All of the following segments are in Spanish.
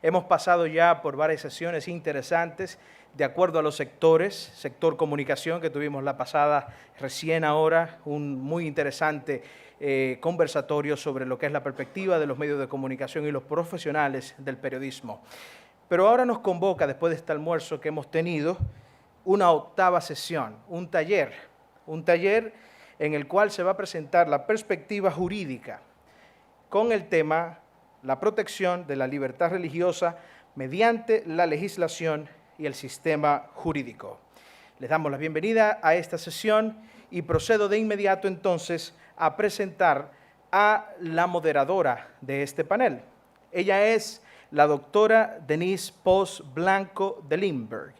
Hemos pasado ya por varias sesiones interesantes de acuerdo a los sectores, sector comunicación que tuvimos la pasada recién ahora, un muy interesante conversatorio sobre lo que es la perspectiva de los medios de comunicación y los profesionales del periodismo. Pero ahora nos convoca, después de este almuerzo que hemos tenido, una octava sesión, un taller en el cual se va a presentar la perspectiva jurídica con el tema la protección de la libertad religiosa mediante la legislación y el sistema jurídico. Les damos la bienvenida a esta sesión y procedo de inmediato entonces a presentar a la moderadora de este panel. Ella es la doctora Denise Pos Blanco de Lindbergh,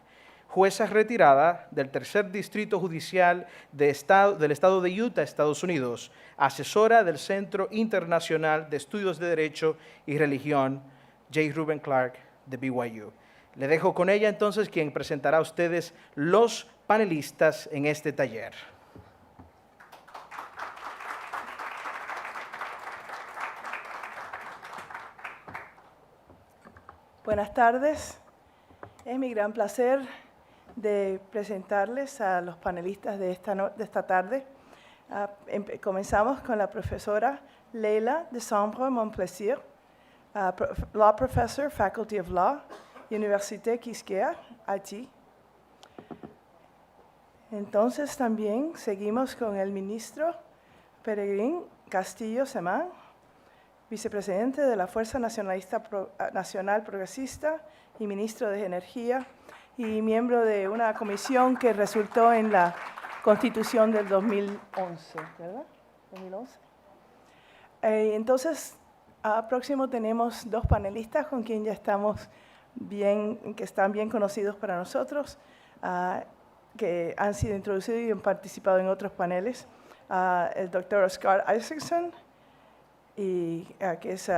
jueza retirada del Tercer Distrito Judicial del Estado de Utah, Estados Unidos, asesora del Centro Internacional de Estudios de Derecho y Religión, J. Reuben Clark, de BYU. Le dejo con ella entonces, quien presentará a ustedes los panelistas en este taller. Buenas tardes. Es mi gran placer de presentarles a los panelistas de esta tarde. Comenzamos con la profesora Leila Desambre-Montplaisir, Law Professor, Faculty of Law, Université Quisqueya, Haití. Entonces también seguimos con el ministro Peregrín Castillo-Semán, vicepresidente de la Fuerza Nacional Progresista y ministro de Energía, y miembro de una comisión que resultó en la Constitución del 2011, ¿verdad? 2011. Entonces, próximo tenemos dos panelistas con quien ya estamos que están bien conocidos para nosotros, que han sido introducidos y han participado en otros paneles. El doctor Oscar Isaacson, que es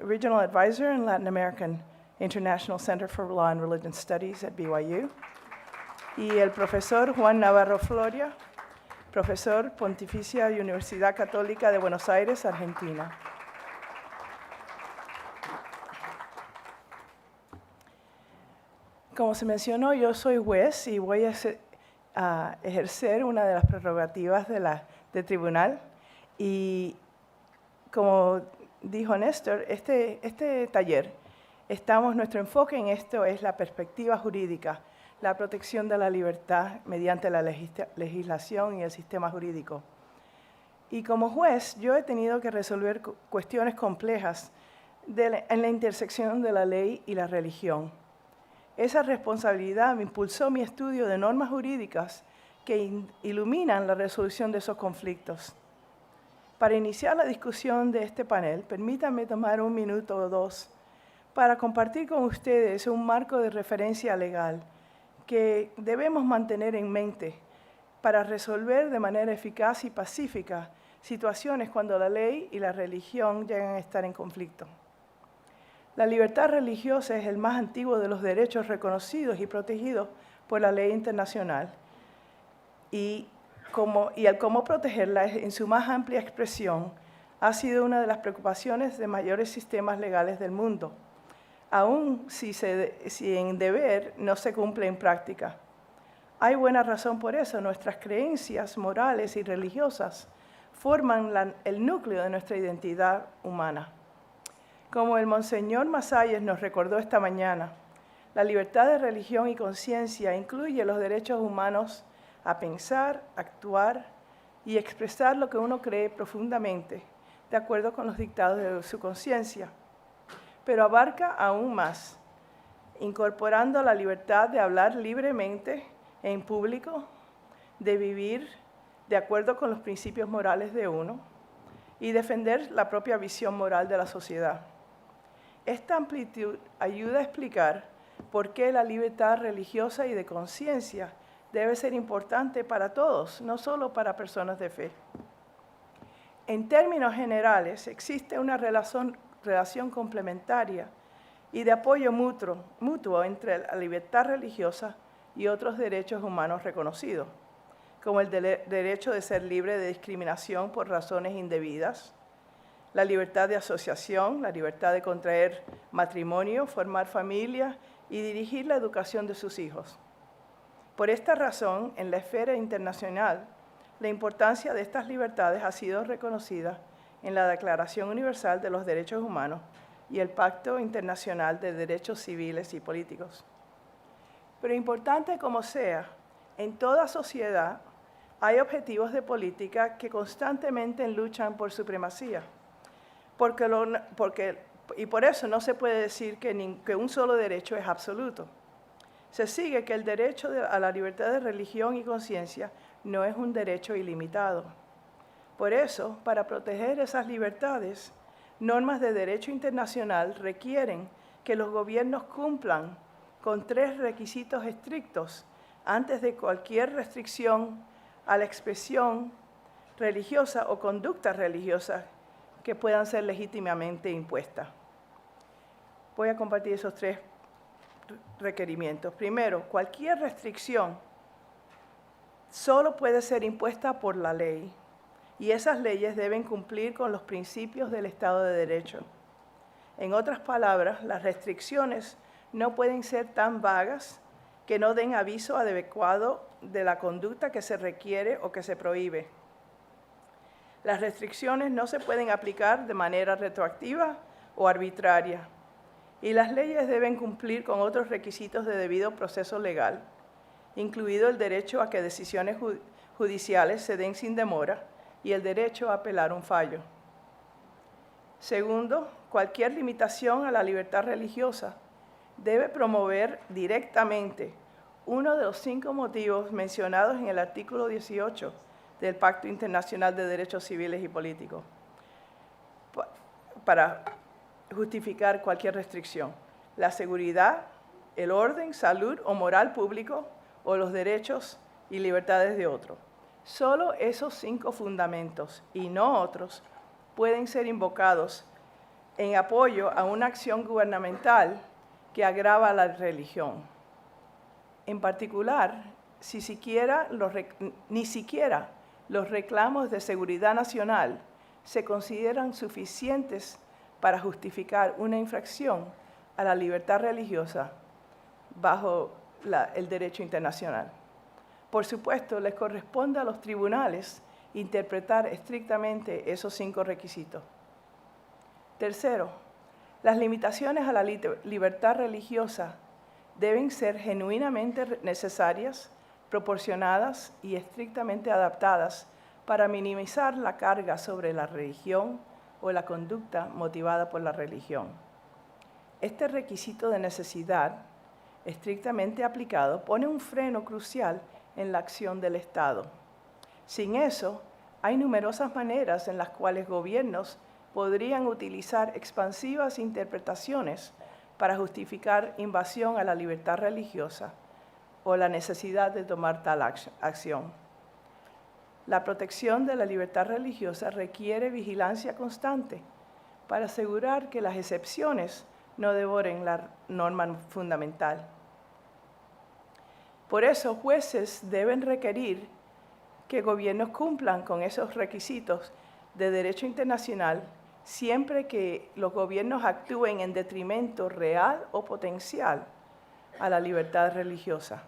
Regional Advisor en Latin American International Center for Law and Religion Studies at BYU. Y el profesor Juan Navarro Floria, profesor Pontificia Universidad Católica de Buenos Aires, Argentina. Como se mencionó, yo soy juez y voy a ejercer una de las prerrogativas del tribunal. Y como dijo Néstor, este taller, nuestro enfoque en esto es la perspectiva jurídica, la protección de la libertad mediante la legislación y el sistema jurídico. Y como juez, yo he tenido que resolver cuestiones complejas en la intersección de la ley y la religión. Esa responsabilidad me impulsó mi estudio de normas jurídicas que iluminan la resolución de esos conflictos. Para iniciar la discusión de este panel, permítanme tomar un minuto o dos para compartir con ustedes un marco de referencia legal que debemos mantener en mente para resolver de manera eficaz y pacífica situaciones cuando la ley y la religión llegan a estar en conflicto. La libertad religiosa es el más antiguo de los derechos reconocidos y protegidos por la ley internacional. Y el cómo protegerla en su más amplia expresión ha sido una de las preocupaciones de mayores sistemas legales del mundo, aun si en deber no se cumple en práctica. Hay buena razón por eso. Nuestras creencias morales y religiosas forman el núcleo de nuestra identidad humana. Como el Monseñor Masalles nos recordó esta mañana, la libertad de religión y conciencia incluye los derechos humanos a pensar, actuar y expresar lo que uno cree profundamente, de acuerdo con los dictados de su conciencia. Pero abarca aún más, incorporando la libertad de hablar libremente en público, de vivir de acuerdo con los principios morales de uno y defender la propia visión moral de la sociedad. Esta amplitud ayuda a explicar por qué la libertad religiosa y de conciencia debe ser importante para todos, no solo para personas de fe. En términos generales, existe una relación complementaria y de apoyo mutuo entre la libertad religiosa y otros derechos humanos reconocidos, como el derecho de ser libre de discriminación por razones indebidas, la libertad de asociación, la libertad de contraer matrimonio, formar familia y dirigir la educación de sus hijos. Por esta razón, en la esfera internacional, la importancia de estas libertades ha sido reconocida en la Declaración Universal de los Derechos Humanos y el Pacto Internacional de Derechos Civiles y Políticos. Pero importante como sea, en toda sociedad hay objetivos de política que constantemente luchan por supremacía, y por eso no se puede decir que un solo derecho es absoluto. Se sigue que el derecho a la libertad de religión y conciencia no es un derecho ilimitado. Por eso, para proteger esas libertades, normas de derecho internacional requieren que los gobiernos cumplan con 3 requisitos estrictos antes de cualquier restricción a la expresión religiosa o conducta religiosa que puedan ser legítimamente impuestas. Voy a compartir esos 3 requerimientos. Primero, cualquier restricción solo puede ser impuesta por la ley y esas leyes deben cumplir con los principios del Estado de Derecho. En otras palabras, las restricciones no pueden ser tan vagas que no den aviso adecuado de la conducta que se requiere o que se prohíbe. Las restricciones no se pueden aplicar de manera retroactiva o arbitraria, y las leyes deben cumplir con otros requisitos de debido proceso legal, incluido el derecho a que decisiones judiciales se den sin demora y el derecho a apelar un fallo. Segundo, cualquier limitación a la libertad religiosa debe promover directamente uno de los 5 motivos mencionados en el artículo 18 del Pacto Internacional de Derechos Civiles y Políticos para justificar cualquier restricción: la seguridad, el orden, salud o moral público o los derechos y libertades de otro. Solo esos 5 fundamentos y no otros pueden ser invocados en apoyo a una acción gubernamental que agrava la religión. En particular, ni siquiera los reclamos de seguridad nacional se consideran suficientes para justificar una infracción a la libertad religiosa bajo el derecho internacional. Por supuesto, les corresponde a los tribunales interpretar estrictamente esos 5 requisitos. Tercero, las limitaciones a la libertad religiosa deben ser genuinamente necesarias, proporcionadas y estrictamente adaptadas para minimizar la carga sobre la religión o la conducta motivada por la religión. Este requisito de necesidad, estrictamente aplicado, pone un freno crucial en la acción del Estado. Sin eso, hay numerosas maneras en las cuales gobiernos podrían utilizar expansivas interpretaciones para justificar invasión a la libertad religiosa o la necesidad de tomar tal acción. La protección de la libertad religiosa requiere vigilancia constante para asegurar que las excepciones no devoren la norma fundamental. Por eso, jueces deben requerir que gobiernos cumplan con esos requisitos de derecho internacional siempre que los gobiernos actúen en detrimento real o potencial a la libertad religiosa.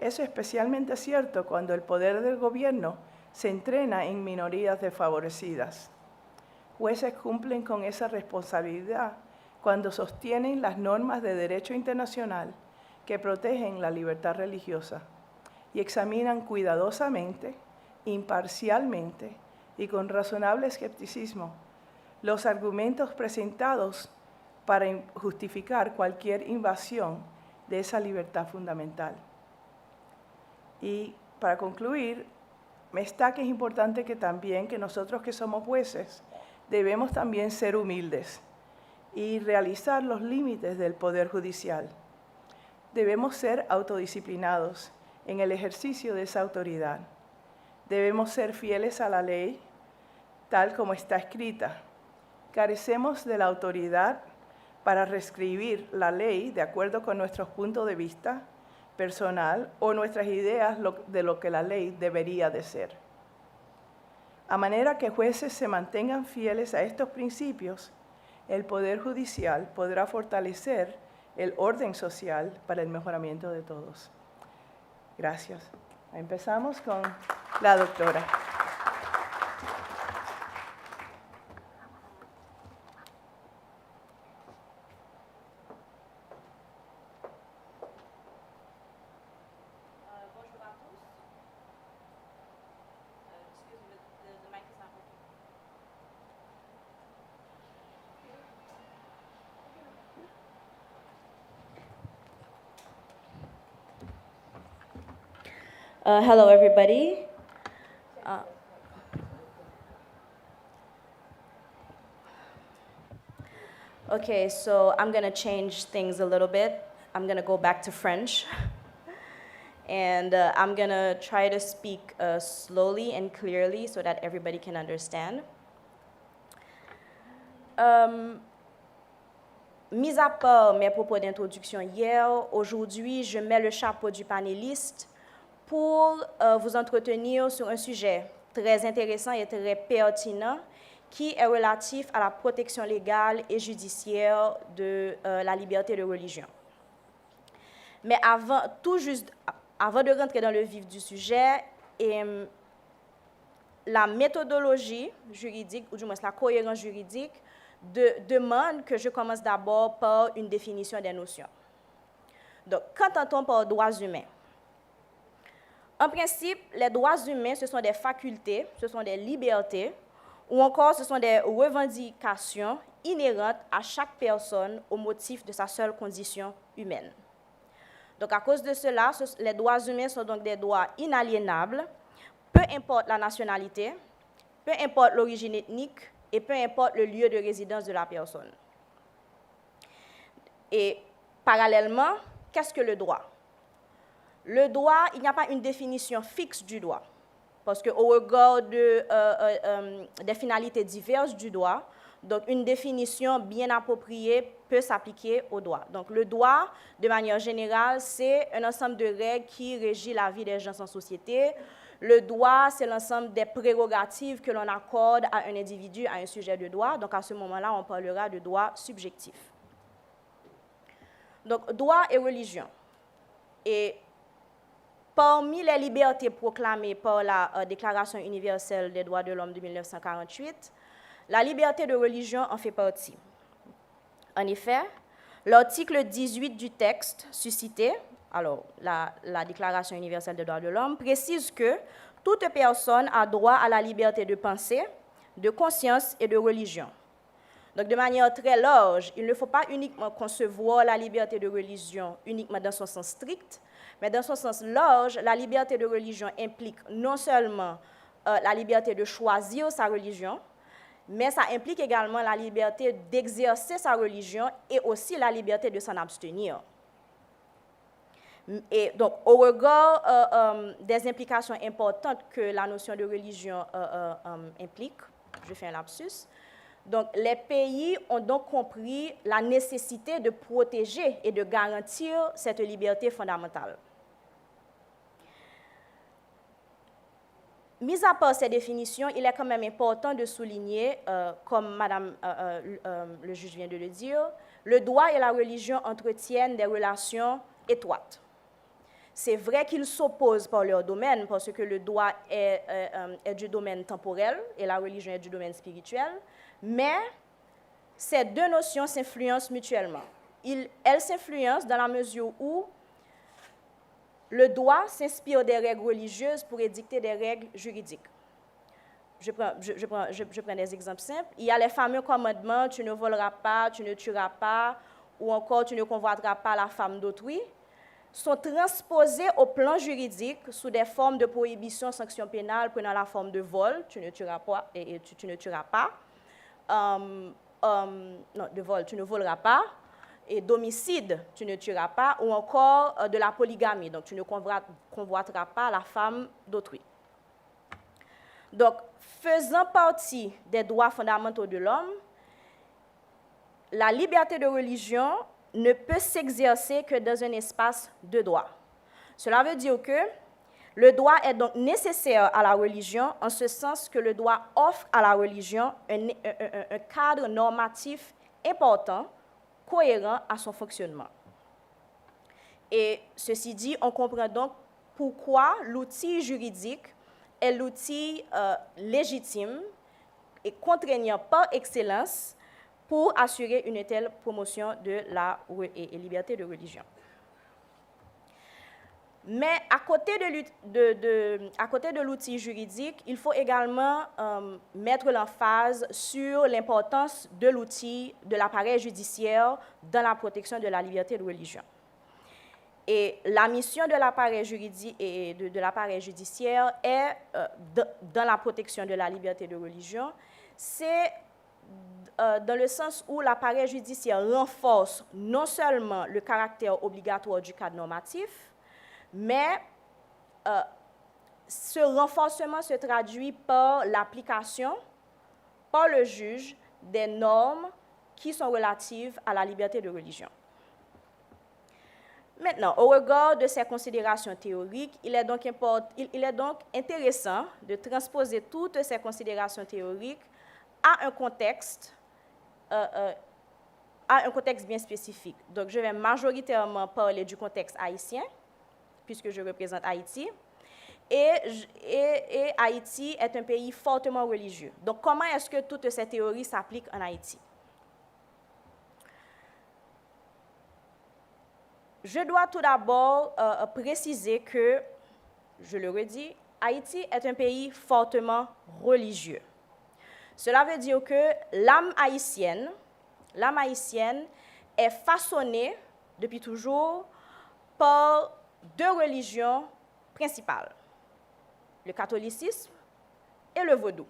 Eso es especialmente cierto cuando el poder del gobierno se entrena en minorías desfavorecidas. Jueces cumplen con esa responsabilidad cuando sostienen las normas de derecho internacional que protegen la libertad religiosa y examinan cuidadosamente, imparcialmente y con razonable escepticismo los argumentos presentados para justificar cualquier invasión de esa libertad fundamental. Y para concluir, me está que es importante que también que nosotros que somos jueces debemos también ser humildes y realizar los límites del poder judicial. Debemos ser autodisciplinados en el ejercicio de esa autoridad. Debemos ser fieles a la ley, tal como está escrita. Carecemos de la autoridad para reescribir la ley de acuerdo con nuestros puntos de vista personal o nuestras ideas de lo que la ley debería de ser. A manera que jueces se mantengan fieles a estos principios, el Poder Judicial podrá fortalecer el orden social para el mejoramiento de todos. Gracias. Empezamos con la doctora. Hello, everybody. Okay, so I'm going to change things a little bit. I'm going to go back to French. And I'm going to try to speak slowly and clearly so that everybody can understand. Mis à part mes propos d'introduction hier, aujourd'hui, je mets le chapeau du panéliste pour vous entretenir sur un sujet très intéressant et très pertinent qui est relatif à la protection légale et judiciaire de la liberté de religion. Mais avant de rentrer dans le vif du sujet, la méthodologie juridique, ou du moins la cohérence juridique, demande que je commence d'abord par une définition des notions. Donc, qu'entend-on par droits humains? En principe, les droits humains, ce sont des facultés, ce sont des libertés, ou encore ce sont des revendications inhérentes à chaque personne au motif de sa seule condition humaine. Donc, à cause de cela, les droits humains sont donc des droits inaliénables, peu importe la nationalité, peu importe l'origine ethnique et peu importe le lieu de résidence de la personne. Et parallèlement, qu'est-ce que le droit? Le droit, il n'y a pas une définition fixe du droit, parce qu'au regard des finalités diverses du droit, donc une définition bien appropriée peut s'appliquer au droit. Donc le droit, de manière générale, c'est un ensemble de règles qui régit la vie des gens en société. Le droit, c'est l'ensemble des prérogatives que l'on accorde à un individu, à un sujet de droit. Donc à ce moment-là, on parlera de droit subjectif. Donc droit et religion. Et parmi les libertés proclamées par la Déclaration universelle des droits de l'homme de 1948, la liberté de religion en fait partie. En effet, l'article 18 du texte suscité, alors la Déclaration universelle des droits de l'homme, précise que toute personne a droit à la liberté de pensée, de conscience et de religion. Donc, de manière très large, il ne faut pas uniquement concevoir la liberté de religion uniquement dans son sens strict, mais dans son sens large, la liberté de religion implique non seulement la liberté de choisir sa religion, mais ça implique également la liberté d'exercer sa religion et aussi la liberté de s'en abstenir. Et donc, au regard des implications importantes que la notion de religion implique, je fais un lapsus, donc les pays ont donc compris la nécessité de protéger et de garantir cette liberté fondamentale. Mis à part ces définitions, il est quand même important de souligner, comme Madame le juge vient de le dire, le droit et la religion entretiennent des relations étroites. C'est vrai qu'ils s'opposent par leur domaine, parce que le droit est du domaine temporel et la religion est du domaine spirituel, mais ces deux notions s'influencent mutuellement. Elles s'influencent dans la mesure où le droit s'inspire des règles religieuses pour édicter des règles juridiques. Je prends des exemples simples. Il y a les fameux commandements « tu ne voleras pas, tu ne tueras pas » ou encore « tu ne convoiteras pas la femme d'autrui » sont transposés au plan juridique sous des formes de prohibition, sanctions pénales prenant la forme de vol, tu ne tueras pas, et tu ne tueras pas, non, de vol, tu ne voleras pas, et d'homicide, tu ne tueras pas, ou encore de la polygamie, donc tu ne convoiteras pas la femme d'autrui. Donc, faisant partie des droits fondamentaux de l'homme, la liberté de religion ne peut s'exercer que dans un espace de droit. Cela veut dire que Le droit est donc nécessaire à la religion en ce sens que le droit offre à la religion un cadre normatif important, cohérent à son fonctionnement. Et ceci dit, on comprend donc pourquoi l'outil juridique est l'outil légitime et contraignant par excellence pour assurer une telle promotion de la liberté de religion. Mais à côté de l'outil juridique, il faut également mettre l'emphase sur l'importance de l'outil de l'appareil judiciaire dans la protection de la liberté de religion. Et la mission de l'appareil juridique et de l'appareil judiciaire est, dans la protection de la liberté de religion, c'est dans le sens où l'appareil judiciaire renforce non seulement le caractère obligatoire du cadre normatif, mais ce renforcement se traduit par l'application par le juge des normes qui sont relatives à la liberté de religion. Maintenant, au regard de ces considérations théoriques, il est donc intéressant de transposer toutes ces considérations théoriques à un contexte bien spécifique. Donc, je vais majoritairement parler du contexte haïtien, puisque je représente Haïti, et Haïti est un pays fortement religieux. Donc, comment est-ce que toutes ces théories s'appliquent en Haïti? Je dois tout d'abord préciser que, je le redis, Haïti est un pays fortement religieux. Cela veut dire que l'âme haïtienne est façonnée depuis toujours par deux religions principales, le catholicisme et le vaudou.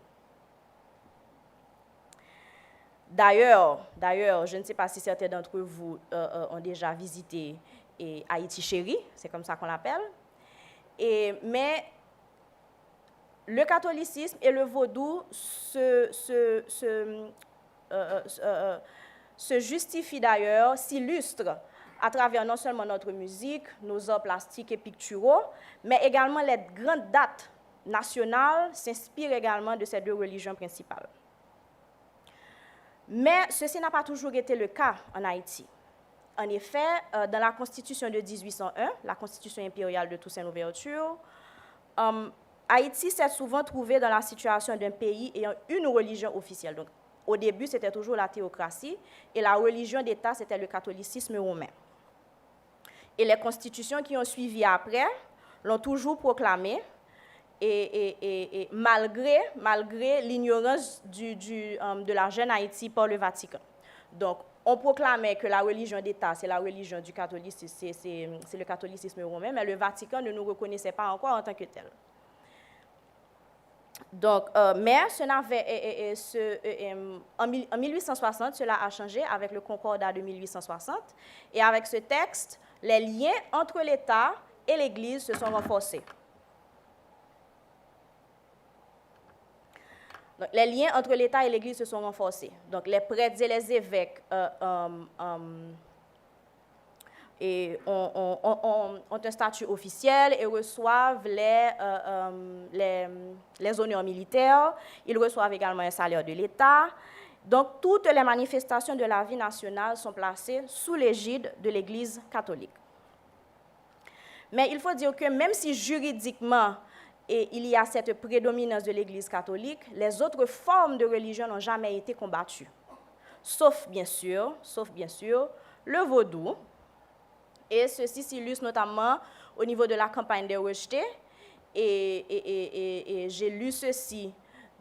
D'ailleurs, je ne sais pas si certains d'entre vous ont déjà visité Haïti Chéri, c'est comme ça qu'on l'appelle, mais le catholicisme et le vaudou se justifient d'ailleurs, s'illustrent à travers non seulement notre musique, nos arts plastiques et picturaux, mais également les grandes dates nationales s'inspirent également de ces deux religions principales. Mais ceci n'a pas toujours été le cas en Haïti. En effet, dans la Constitution de 1801, la Constitution impériale de Toussaint Louverture, Haïti s'est souvent trouvé dans la situation d'un pays ayant une religion officielle. Donc, au début, c'était toujours la théocratie, et la religion d'État, c'était le catholicisme romain. Et les constitutions qui ont suivi après l'ont toujours proclamé, et malgré l'ignorance de la jeune Haïti par le Vatican. Donc, on proclamait que la religion d'État, c'est la religion du catholicisme, c'est le catholicisme romain, mais le Vatican ne nous reconnaissait pas encore en tant que tel. Donc, mais en 1860, cela a changé avec le Concordat de 1860, et avec ce texte, les liens entre l'État et l'Église se sont renforcés. Donc, les liens entre l'État et l'Église se sont renforcés. Donc, les prêtres et les évêques ont un statut officiel et reçoivent les honneurs militaires. Ils reçoivent également un salaire de l'État. Donc, toutes les manifestations de la vie nationale sont placées sous l'égide de l'Église catholique. Mais il faut dire que même si juridiquement, il y a cette prédominance de l'Église catholique, les autres formes de religion n'ont jamais été combattues. Sauf bien sûr, le vaudou. Et ceci s'illustre notamment au niveau de la campagne des rejetés. Et j'ai lu ceci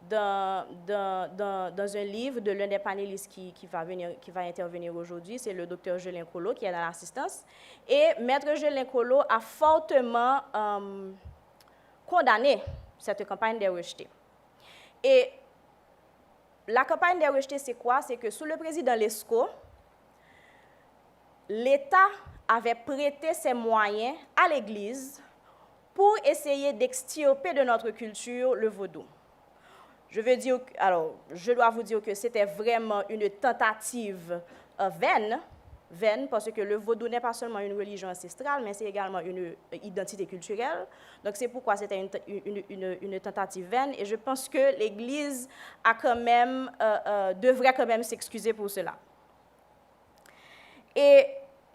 dans un livre de l'un des panélistes qui va intervenir aujourd'hui, c'est le docteur Jelin Collot qui est dans l'assistance. Et Maître Jelin Collot a fortement condamné cette campagne des rejetés. Et la campagne des rejetés, c'est quoi? C'est que sous le président Lescaut, l'État avait prêté ses moyens à l'Église pour essayer d'extirper de notre culture le vaudou. Je dois vous dire que c'était vraiment une tentative vaine vaine, parce que le vaudou n'est pas seulement une religion ancestrale, mais c'est également une identité culturelle. Donc c'est pourquoi c'était une tentative vaine, et je pense que l'Église a quand même, devrait quand même s'excuser pour cela. Et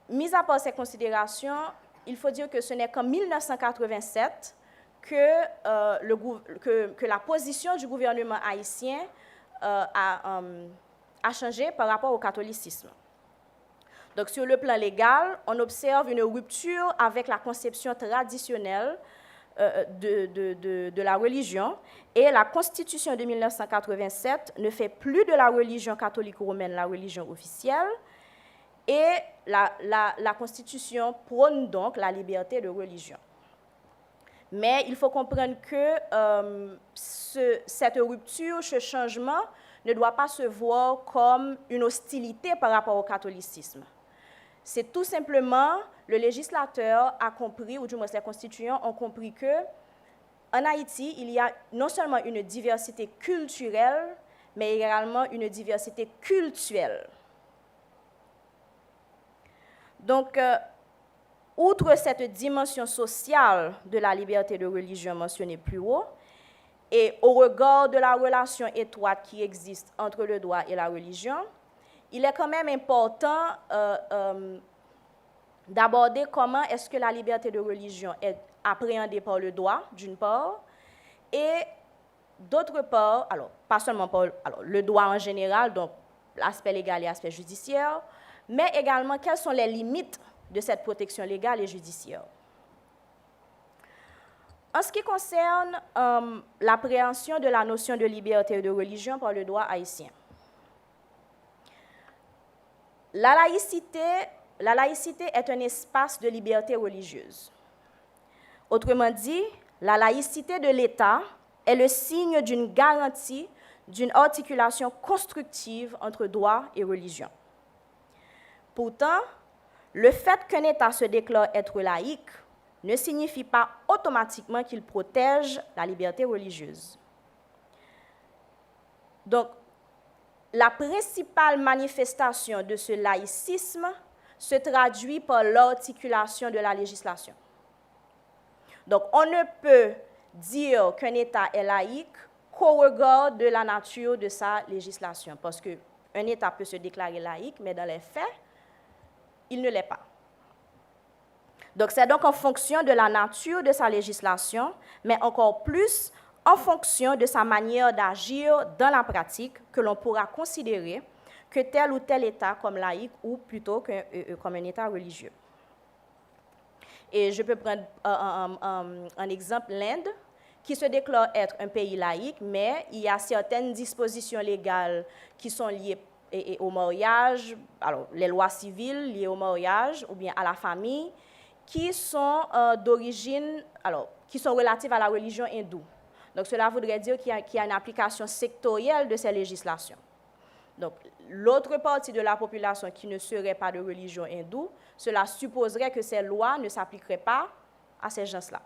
mis à part ces considérations, il faut dire que ce n'est qu'en 1987 que la position du gouvernement haïtien a changé par rapport au catholicisme. Donc, sur le plan légal, on observe une rupture avec la conception traditionnelle de la religion, et la Constitution de 1987 ne fait plus de la religion catholique romaine la religion officielle, et la Constitution prône donc la liberté de religion. Mais il faut comprendre que cette rupture, ce changement, ne doit pas se voir comme une hostilité par rapport au catholicisme. C'est tout simplement, le législateur a compris, ou du moins les constituants ont compris qu'en Haïti, il y a non seulement une diversité culturelle, mais également une diversité cultuelle. Donc, outre cette dimension sociale de la liberté de religion mentionnée plus haut, et au regard de la relation étroite qui existe entre le droit et la religion, il est quand même important d'aborder comment est-ce que la liberté de religion est appréhendée par le droit, d'une part, et d'autre part, alors pas seulement par le droit en général, donc l'aspect légal et l'aspect judiciaire, mais également quelles sont les limites de cette protection légale et judiciaire. En ce qui concerne l'appréhension de la notion de liberté de religion par le droit haïtien, la laïcité est un espace de liberté religieuse. Autrement dit, la laïcité de l'État est le signe d'une garantie d'une articulation constructive entre droit et religion. Pourtant, le fait qu'un État se déclare être laïque ne signifie pas automatiquement qu'il protège la liberté religieuse. Donc, la principale manifestation de ce laïcisme se traduit par l'articulation de la législation. Donc, on ne peut dire qu'un État est laïque qu'au regard de la nature de sa législation, parce qu'un État peut se déclarer laïque, mais dans les faits, il ne l'est pas. Donc, c'est donc en fonction de la nature de sa législation, mais encore plus en fonction de sa manière d'agir dans la pratique que l'on pourra considérer que tel ou tel État comme laïque ou plutôt comme un État religieux. Et je peux prendre un exemple, l'Inde, qui se déclare être un pays laïque, mais il y a certaines dispositions légales qui sont liées au mariage, alors les lois civiles liées au mariage ou bien à la famille, qui sont d'origine, alors qui sont relatives à la religion hindoue. Donc cela voudrait dire qu'il y a une application sectorielle de ces législations. Donc l'autre partie de la population qui ne serait pas de religion hindoue, cela supposerait que ces lois ne s'appliqueraient pas à ces gens-là.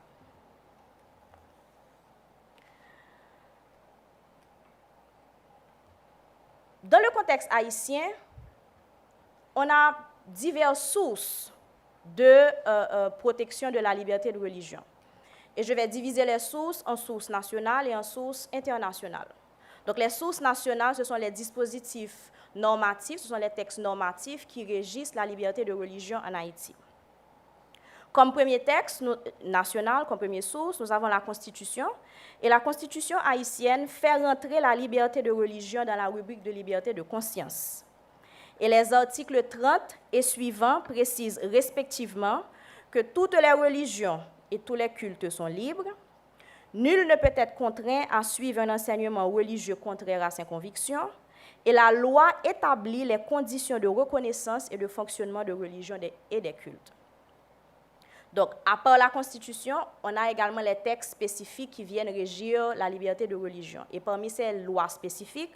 Dans le contexte haïtien, on a diverses sources de protection de la liberté de religion. Et je vais diviser les sources en sources nationales et en sources internationales. Donc les sources nationales, ce sont les dispositifs normatifs, ce sont les textes normatifs qui régissent la liberté de religion en Haïti. Comme premier texte national, comme première source, nous avons la Constitution. Et la Constitution haïtienne fait rentrer la liberté de religion dans la rubrique de liberté de conscience. Et les articles 30 et suivants précisent respectivement que toutes les religions et tous les cultes sont libres. Nul ne peut être contraint à suivre un enseignement religieux contraire à ses convictions. Et la loi établit les conditions de reconnaissance et de fonctionnement de religion et des cultes. Donc, à part la Constitution, on a également les textes spécifiques qui viennent régir la liberté de religion. Et parmi ces lois spécifiques,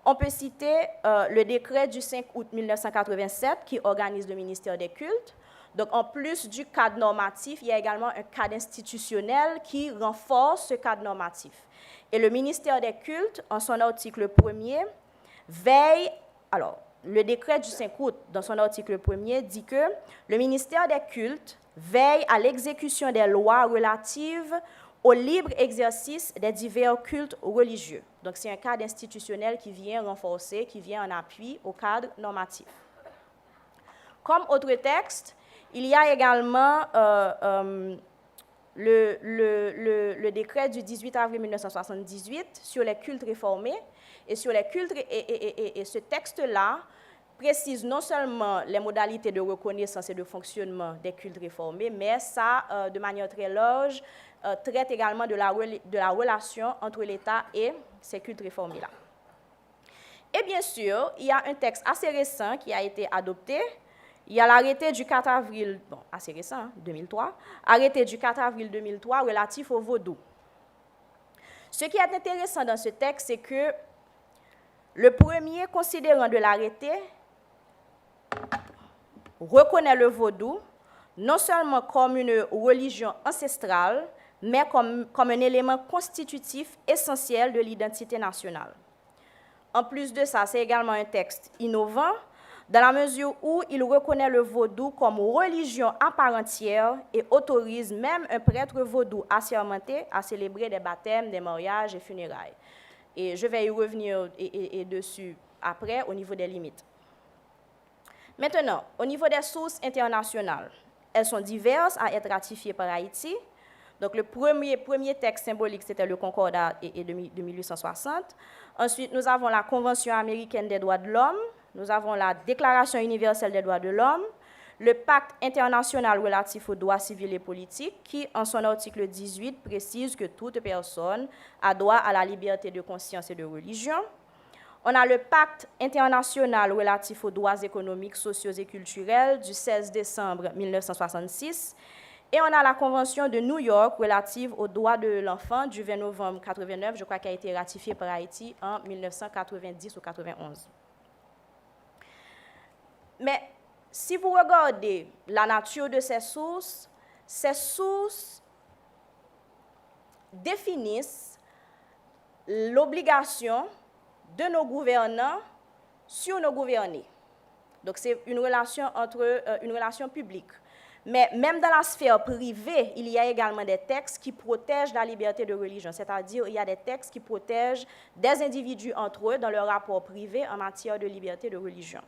on peut citer le décret du 5 août 1987 qui organise le ministère des cultes. Donc, en plus du cadre normatif, il y a également un cadre institutionnel qui renforce ce cadre normatif. Et le ministère des cultes, en son article 1er, veille, alors, le décret du 5 août, dans son article 1er, dit que le ministère des cultes veille à l'exécution des lois relatives au libre exercice des divers cultes religieux. Donc, c'est un cadre institutionnel qui vient renforcer, qui vient en appui au cadre normatif. Comme autre texte, il y a également le décret du 18 avril 1978 sur les cultes réformés. Et sur les cultes, et ce texte-là précise non seulement les modalités de reconnaissance et de fonctionnement des cultes réformés, mais ça, de manière très large, traite également de la relation entre l'État et ces cultes réformés-là. Et bien sûr, il y a un texte assez récent qui a été adopté. Il y a l'arrêté du 4 avril, bon, assez récent, hein, 2003, arrêté du 4 avril 2003 relatif au vaudou. Ce qui est intéressant dans ce texte, c'est que le premier considérant de l'arrêté reconnaît le vaudou non seulement comme une religion ancestrale, mais comme un élément constitutif essentiel de l'identité nationale. En plus de ça, c'est également un texte innovant, dans la mesure où il reconnaît le vaudou comme religion à part entière et autorise même un prêtre vaudou assermenté à célébrer des baptêmes, des mariages et funérailles. Et je vais y revenir dessus après au niveau des limites. Maintenant, au niveau des sources internationales, elles sont diverses à être ratifiées par Haïti. Donc, le premier texte symbolique, c'était le Concordat de 1860. Ensuite, nous avons la Convention américaine des droits de l'homme. Nous avons la Déclaration universelle des droits de l'homme, le Pacte international relatif aux droits civils et politiques, qui, en son article 18, précise que toute personne a droit à la liberté de conscience et de religion. On a le Pacte international relatif aux droits économiques, sociaux et culturels du 16 décembre 1966. Et on a la Convention de New York relative aux droits de l'enfant du 20 novembre 1989, je crois qu'elle a été ratifiée par Haïti en 1990 ou 1991. Mais si vous regardez la nature de ces sources définissent l'obligation de nos gouvernants sur nos gouvernés. Donc, c'est une relation publique. Mais même dans la sphère privée, il y a également des textes qui protègent la liberté de religion, c'est-à-dire il y a des textes qui protègent des individus entre eux dans leur rapport privé en matière de liberté de religion.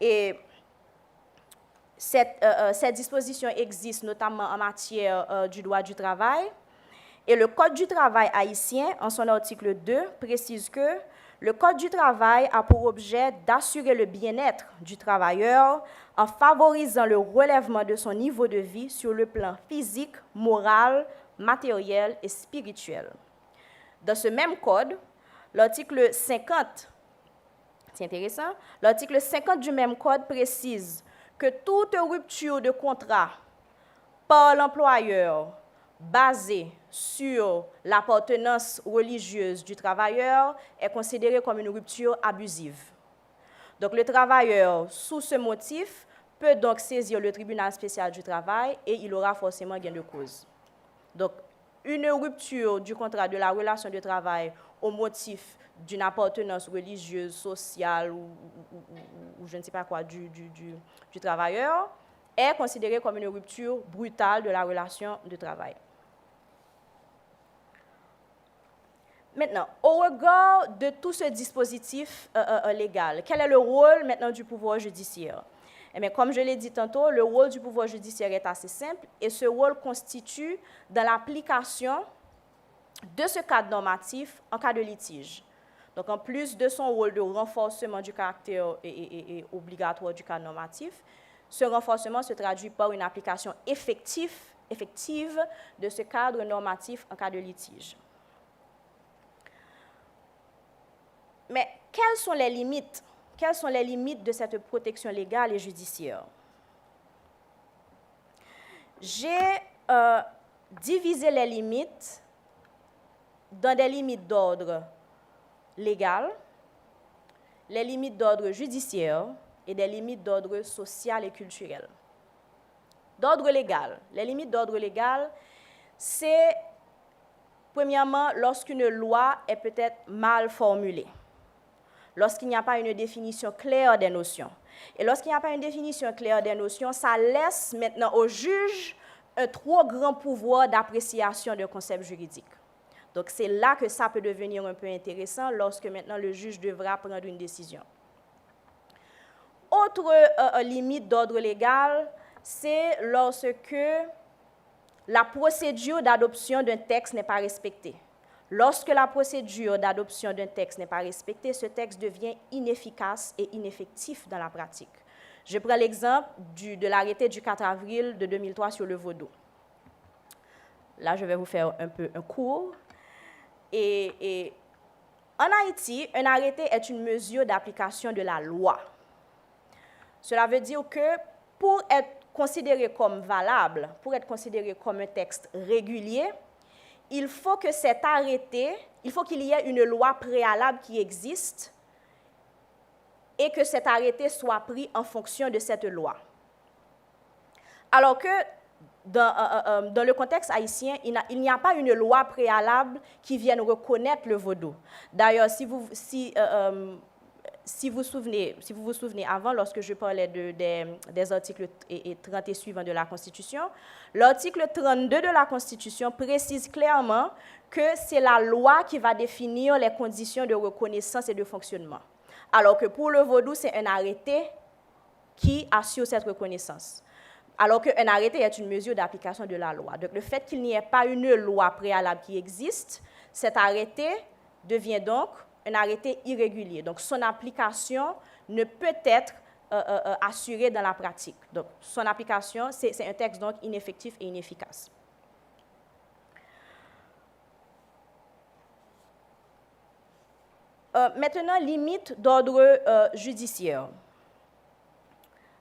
Et cette disposition existe notamment en matière du droit du travail. Et le Code du travail haïtien, en son article 2, précise que le Code du travail a pour objet d'assurer le bien-être du travailleur en favorisant le relèvement de son niveau de vie sur le plan physique, moral, matériel et spirituel. Dans ce même code, l'article 50, c'est intéressant, l'article 50 du même code précise que toute rupture de contrat par l'employeur basée sur l'appartenance religieuse du travailleur est considérée comme une rupture abusive. Donc, le travailleur, sous ce motif, peut donc saisir le tribunal spécial du travail et il aura forcément gain de cause. Donc, une rupture du contrat de la relation de travail au motif d'une appartenance religieuse, sociale ou je ne sais pas quoi du travailleur est considérée comme une rupture brutale de la relation de travail. Maintenant, au regard de tout ce dispositif légal, quel est le rôle maintenant du pouvoir judiciaire? Eh bien, comme je l'ai dit tantôt, le rôle du pouvoir judiciaire est assez simple et ce rôle constitue dans l'application de ce cadre normatif en cas de litige. Donc, en plus de son rôle de renforcement du caractère et obligatoire du cadre normatif, ce renforcement se traduit par une application effective de ce cadre normatif en cas de litige. Mais quelles sont les limites? Quelles sont les limites de cette protection légale et judiciaire? J'ai divisé les limites dans des limites d'ordre légal, les limites d'ordre judiciaire et des limites d'ordre social et culturel. D'ordre légal, les limites d'ordre légal, c'est premièrement lorsqu'une loi est peut-être mal formulée. lorsqu'il n'y a pas une définition claire des notions. Et lorsqu'il n'y a pas une définition claire des notions, ça laisse maintenant au juge un trop grand pouvoir d'appréciation d'un concept juridique. Donc, c'est là que ça peut devenir un peu intéressant lorsque maintenant le juge devra prendre une décision. Autre limite d'ordre légal, c'est lorsque la procédure d'adoption d'un texte n'est pas respectée. Lorsque la procédure d'adoption d'un texte n'est pas respectée, ce texte devient inefficace et ineffectif dans la pratique. Je prends l'exemple de l'arrêté du 4 avril de 2003 sur le vaudou. Là, je vais vous faire un peu un cours. Et en Haïti, un arrêté est une mesure d'application de la loi. Cela veut dire que pour être considéré comme valable, pour être considéré comme un texte régulier, il faut que cet arrêté, il faut qu'il y ait une loi préalable qui existe et que cet arrêté soit pris en fonction de cette loi. Alors que dans le contexte haïtien, il n'y a pas une loi préalable qui vienne reconnaître le vaudou. D'ailleurs, si vous vous souvenez avant, lorsque je parlais des articles 30 et suivants de la Constitution, l'article 32 de la Constitution précise clairement que c'est la loi qui va définir les conditions de reconnaissance et de fonctionnement. Alors que pour le vaudou, c'est un arrêté qui assure cette reconnaissance. Alors qu'un arrêté est une mesure d'application de la loi. Donc le fait qu'il n'y ait pas une loi préalable qui existe, cet arrêté devient donc un arrêté irrégulier. Donc son application ne peut être assurée dans la pratique. Donc son application, c'est un texte donc ineffectif et inefficace. Maintenant, limite d'ordre judiciaire.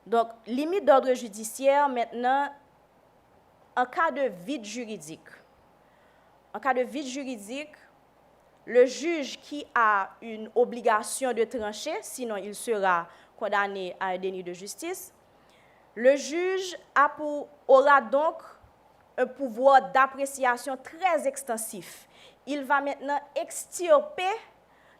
Donc, limite d'ordre judiciaire, maintenant, en cas de vide juridique. En cas de vide juridique, le juge qui a une obligation de trancher, sinon il sera condamné à un déni de justice, le juge aura donc un pouvoir d'appréciation très extensif. Il va maintenant extirper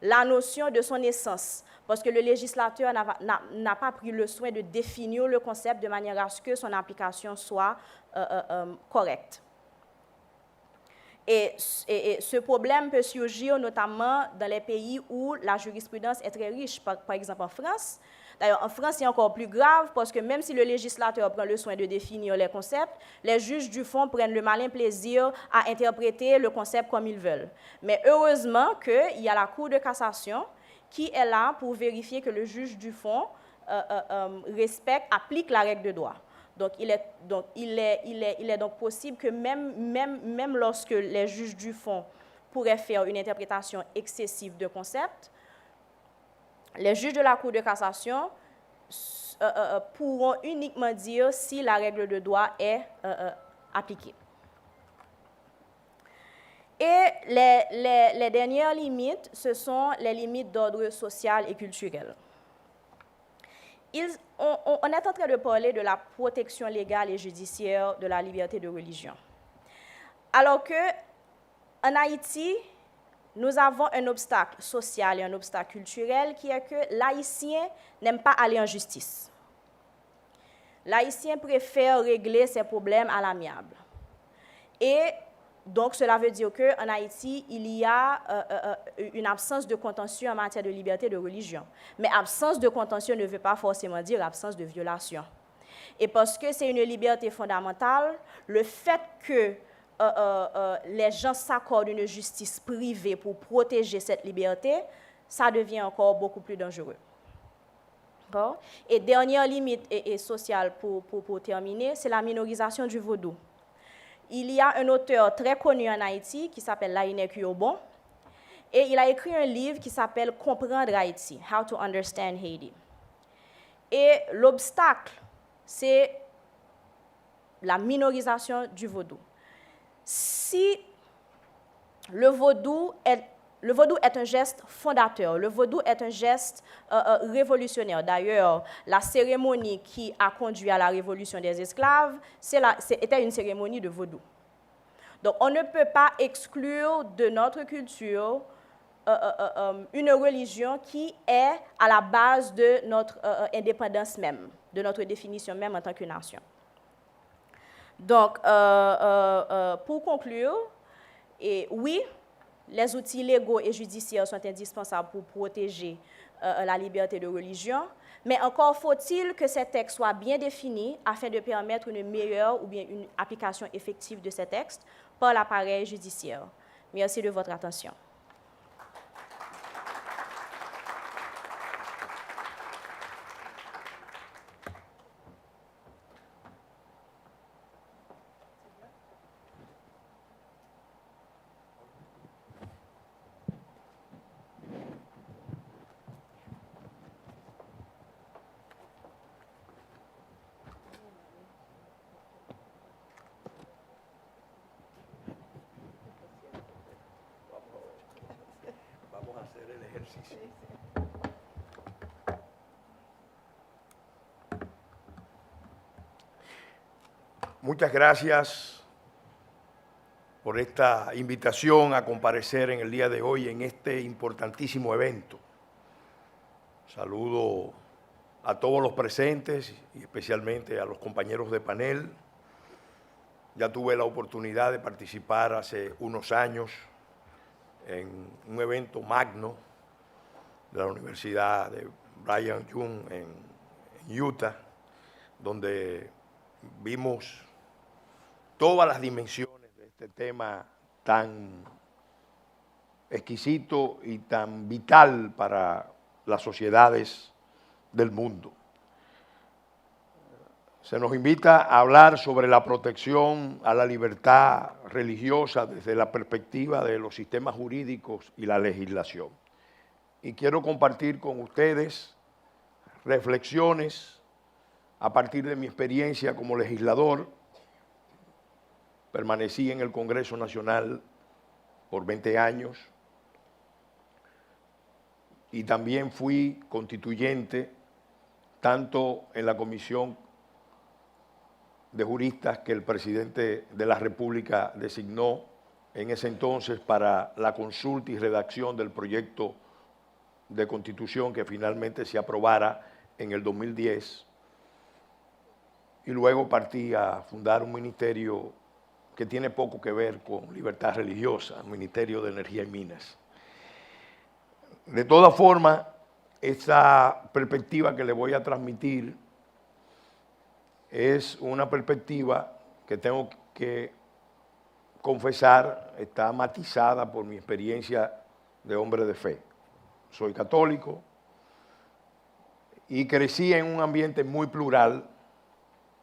la notion de son essence, parce que le législateur n'a pas pris le soin de définir le concept de manière à ce que son application soit correcte. Et ce problème peut surgir notamment dans les pays où la jurisprudence est très riche, par exemple en France. D'ailleurs, en France, c'est encore plus grave parce que même si le législateur prend le soin de définir les concepts, les juges du fond prennent le malin plaisir à interpréter le concept comme ils veulent. Mais heureusement qu'il y a la Cour de cassation qui est là pour vérifier que le juge du fond applique la règle de droit. Donc, il est donc possible que même lorsque les juges du fond pourraient faire une interprétation excessive de concepts, les juges de la Cour de cassation pourront uniquement dire si la règle de droit est appliquée. Et les dernières limites, ce sont les limites d'ordre social et culturel. On est en train de parler de la protection légale et judiciaire de la liberté de religion. Alors qu'en Haïti, nous avons un obstacle social et un obstacle culturel qui est que l'Haïtien n'aime pas aller en justice. L'Haïtien préfère régler ses problèmes à l'amiable. Et donc, cela veut dire qu'en Haïti, il y a une absence de contentieux en matière de liberté de religion. Mais absence de contentieux ne veut pas forcément dire absence de violation. Et parce que c'est une liberté fondamentale, le fait que les gens s'accordent une justice privée pour protéger cette liberté, ça devient encore beaucoup plus dangereux. Bon. Et dernière limite sociale pour terminer, c'est la minorisation du vaudou. Il y a un auteur très connu en Haïti qui s'appelle Laïné Kuyobon, et il a écrit un livre qui s'appelle « Comprendre Haïti »,« How to Understand Haiti ». Et l'obstacle, c'est la minorisation du vaudou. Si le vaudou est un geste fondateur, le vaudou est un geste révolutionnaire. D'ailleurs, la cérémonie qui a conduit à la révolution des esclaves, était une cérémonie de vaudou. Donc, on ne peut pas exclure de notre culture une religion qui est à la base de notre indépendance même, de notre définition même en tant que nation. Donc, pour conclure, et oui, les outils légaux et judiciaires sont indispensables pour protéger la liberté de religion, mais encore faut-il que ces textes soient bien définis afin de permettre une meilleure ou bien une application effective de ces textes par l'appareil judiciaire. Merci de votre attention. Vamos a hacer el ejercicio. Muchas gracias por esta invitación a comparecer en el día de hoy en este importantísimo evento. Saludo a todos los presentes y especialmente a los compañeros de panel. Ya tuve la oportunidad de participar hace unos años en un evento magno de la Universidad de Brigham Young en Utah, donde vimos todas las dimensiones de este tema tan exquisito y tan vital para las sociedades del mundo. Se nos invita a hablar sobre la protección a la libertad religiosa desde la perspectiva de los sistemas jurídicos y la legislación. Y quiero compartir con ustedes reflexiones a partir de mi experiencia como legislador. Permanecí en el Congreso Nacional por 20 años y también fui constituyente tanto en la Comisión de Juristas que el presidente de la República designó en ese entonces para la consulta y redacción del proyecto de Constitución que finalmente se aprobara en el 2010. Y luego partí a fundar un ministerio que tiene poco que ver con libertad religiosa, el Ministerio de Energía y Minas. De todas formas, esa perspectiva que le voy a transmitir es una perspectiva que tengo que confesar, está matizada por mi experiencia de hombre de fe. Soy católico y crecí en un ambiente muy plural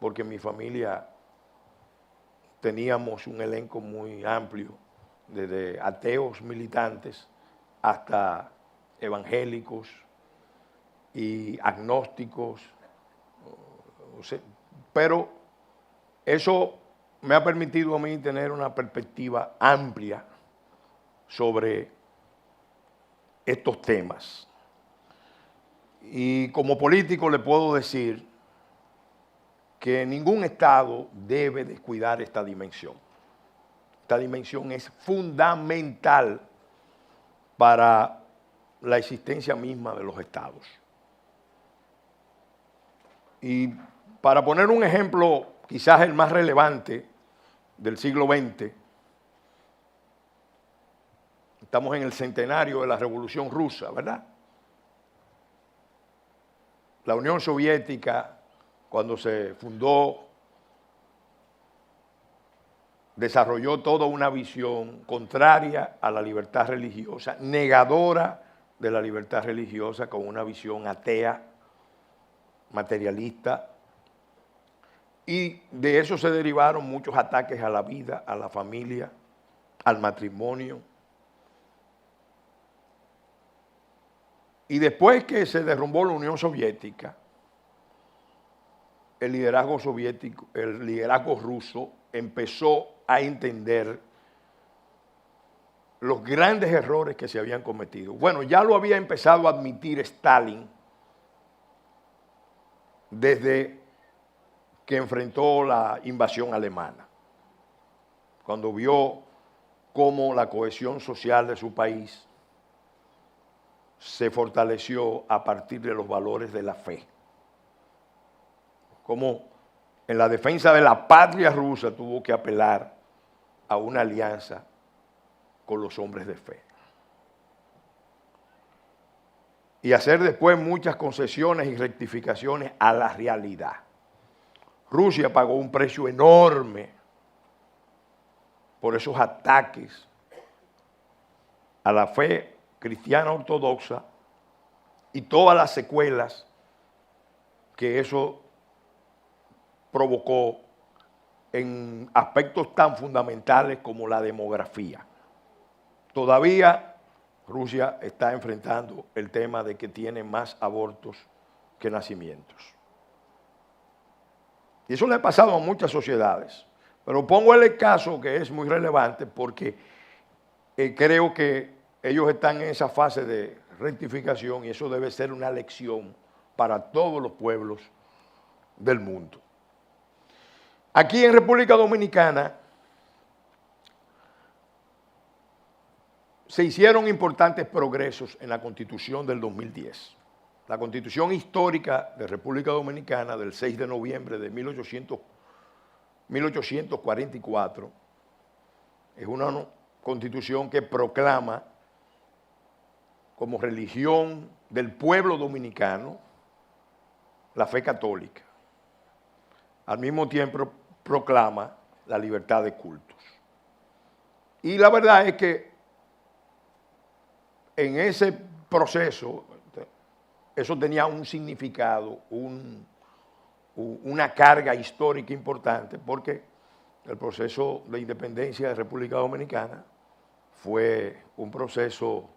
porque en mi familia teníamos un elenco muy amplio, desde ateos militantes hasta evangélicos y agnósticos, pero eso me ha permitido a mí tener una perspectiva amplia sobre estos temas. Y como político le puedo decir que ningún Estado debe descuidar esta dimensión. Esta dimensión es fundamental para la existencia misma de los Estados. Y para poner un ejemplo, quizás el más relevante del siglo XX, estamos en el centenario de la Revolución Rusa, ¿verdad? La Unión Soviética, cuando se fundó, desarrolló toda una visión contraria a la libertad religiosa, negadora de la libertad religiosa, con una visión atea, materialista, y de eso se derivaron muchos ataques a la vida, a la familia, al matrimonio. Y después que se derrumbó la Unión Soviética, el liderazgo soviético, el liderazgo ruso empezó a entender los grandes errores que se habían cometido. Bueno, ya lo había empezado a admitir Stalin desde que enfrentó la invasión alemana, cuando vio cómo la cohesión social de su país se fortaleció a partir de los valores de la fe. Como en la defensa de la patria rusa tuvo que apelar a una alianza con los hombres de fe. Y hacer después muchas concesiones y rectificaciones a la realidad. Rusia pagó un precio enorme por esos ataques a la fe cristiana ortodoxa y todas las secuelas que eso provocó en aspectos tan fundamentales como la demografía. Todavía Rusia está enfrentando el tema de que tiene más abortos que nacimientos. Y eso le ha pasado a muchas sociedades. Pero pongo el caso que es muy relevante porque creo que ellos están en esa fase de rectificación y eso debe ser una lección para todos los pueblos del mundo. Aquí en República Dominicana se hicieron importantes progresos en la Constitución del 2010. La Constitución histórica de República Dominicana del 6 de noviembre de 1844 es una Constitución que proclama como religión del pueblo dominicano la fe católica. Al mismo tiempo proclama la libertad de cultos. Y la verdad es que en ese proceso, eso tenía un significado, una carga histórica importante, porque el proceso de independencia de República Dominicana fue un proceso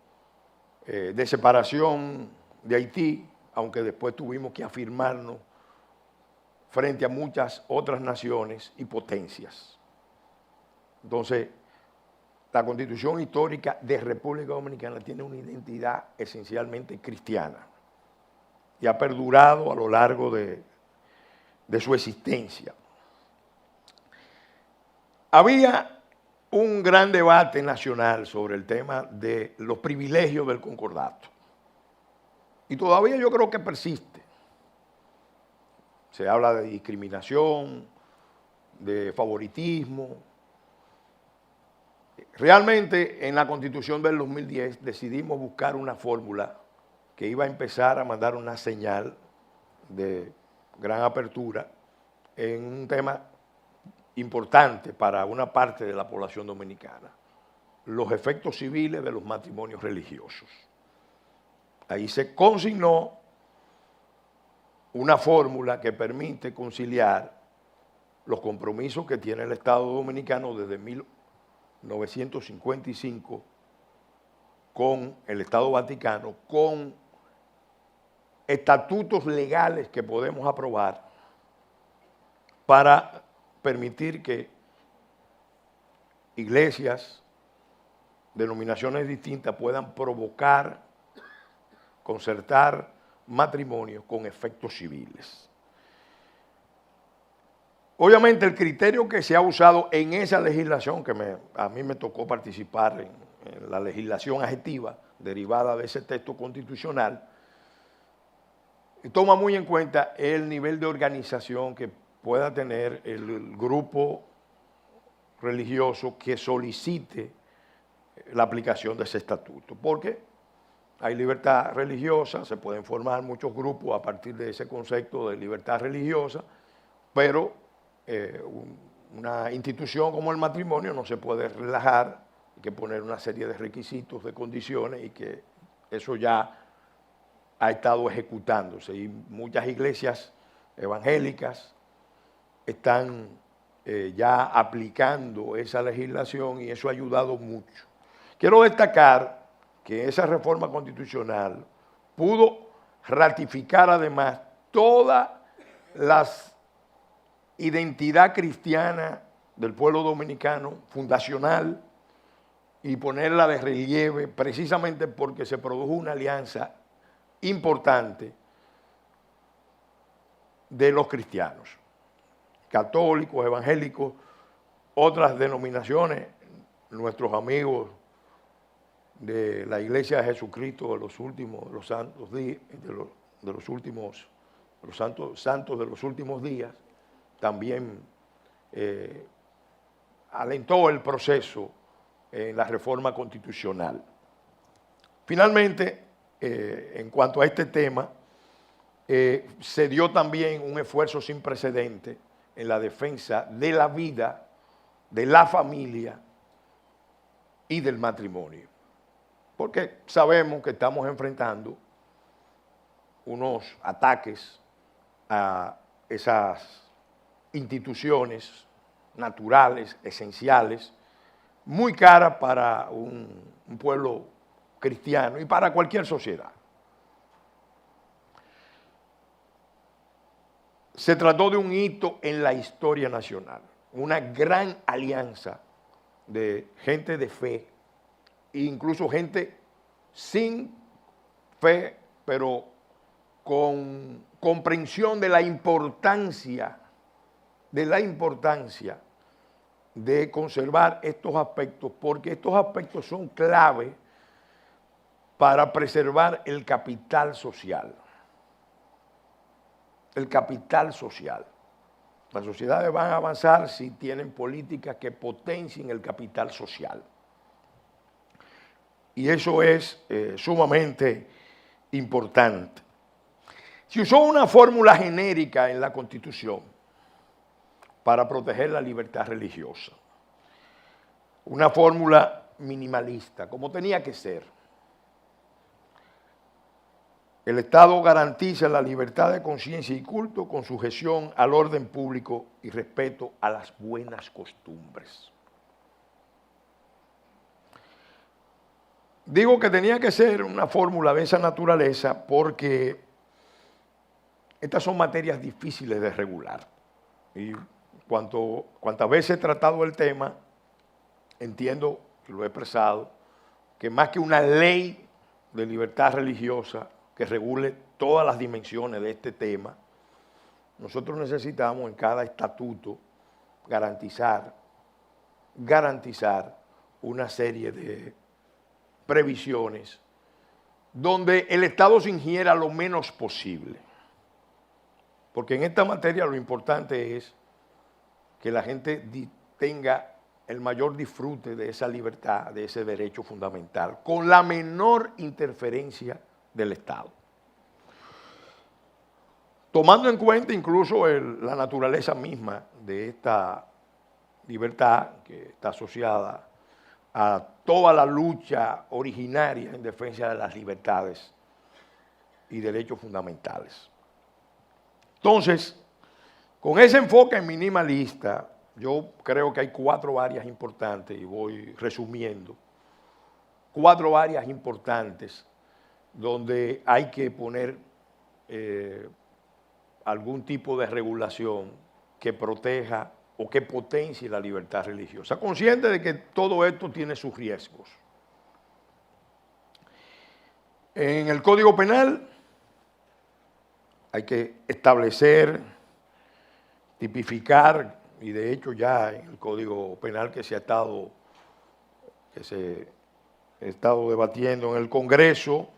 de separación de Haití, aunque después tuvimos que afirmarnos frente a muchas otras naciones y potencias. Entonces, la Constitución histórica de República Dominicana tiene una identidad esencialmente cristiana y ha perdurado a lo largo de su existencia. Había un gran debate nacional sobre el tema de los privilegios del concordato. Y todavía yo creo que persiste. Se habla de discriminación, de favoritismo. Realmente en la Constitución del 2010 decidimos buscar una fórmula que iba a empezar a mandar una señal de gran apertura en un tema importante para una parte de la población dominicana, los efectos civiles de los matrimonios religiosos. Ahí se consignó una fórmula que permite conciliar los compromisos que tiene el Estado dominicano desde 1955 con el Estado Vaticano, con estatutos legales que podemos aprobar para permitir que iglesias, denominaciones distintas puedan provocar, concertar matrimonios con efectos civiles. Obviamente el criterio que se ha usado en esa legislación, que a mí me tocó participar en la legislación adjetiva derivada de ese texto constitucional, toma muy en cuenta el nivel de organización que pueda tener el grupo religioso que solicite la aplicación de ese estatuto, porque hay libertad religiosa, se pueden formar muchos grupos a partir de ese concepto de libertad religiosa, pero una institución como el matrimonio no se puede relajar, hay que poner una serie de requisitos, de condiciones, y que eso ya ha estado ejecutándose. Y muchas iglesias evangélicas están ya aplicando esa legislación y eso ha ayudado mucho. Quiero destacar que esa reforma constitucional pudo ratificar además toda la identidad cristiana del pueblo dominicano, fundacional, y ponerla de relieve precisamente porque se produjo una alianza importante de los cristianos, católicos, evangélicos, otras denominaciones, nuestros amigos de la Iglesia de Jesucristo de los últimos, los santos días, de los últimos, los santos de los últimos días, también alentó el proceso en la reforma constitucional. Finalmente, en cuanto a este tema, se dio también un esfuerzo sin precedente en la defensa de la vida, de la familia y del matrimonio. Porque sabemos que estamos enfrentando unos ataques a esas instituciones naturales, esenciales, muy caras para un pueblo cristiano y para cualquier sociedad. Se trató de un hito en la historia nacional, una gran alianza de gente de fe, e incluso gente sin fe, pero con comprensión de la importancia de conservar estos aspectos, porque estos aspectos son clave para preservar el capital social. El capital social. Las sociedades van a avanzar si tienen políticas que potencien el capital social. Y eso es sumamente importante. Se usó una fórmula genérica en la Constitución para proteger la libertad religiosa. Una fórmula minimalista, como tenía que ser. El Estado garantiza la libertad de conciencia y culto con sujeción al orden público y respeto a las buenas costumbres. Digo que tenía que ser una fórmula de esa naturaleza porque estas son materias difíciles de regular. Y cuantas veces he tratado el tema, entiendo, y lo he expresado, que más que una ley de libertad religiosa que regule todas las dimensiones de este tema, nosotros necesitamos en cada estatuto garantizar una serie de previsiones donde el Estado se ingiera lo menos posible. Porque en esta materia lo importante es que la gente tenga el mayor disfrute de esa libertad, de ese derecho fundamental, con la menor interferencia del Estado. Tomando en cuenta incluso la naturaleza misma de esta libertad que está asociada a toda la lucha originaria en defensa de las libertades y derechos fundamentales. Entonces, con ese enfoque minimalista, yo creo que hay 4 áreas importantes, y voy resumiendo, 4 áreas importantes donde hay que poner algún tipo de regulación que proteja o que potencie la libertad religiosa, consciente de que todo esto tiene sus riesgos. En el Código Penal hay que establecer, tipificar, y de hecho ya en el Código Penal que se ha estado debatiendo en el Congreso,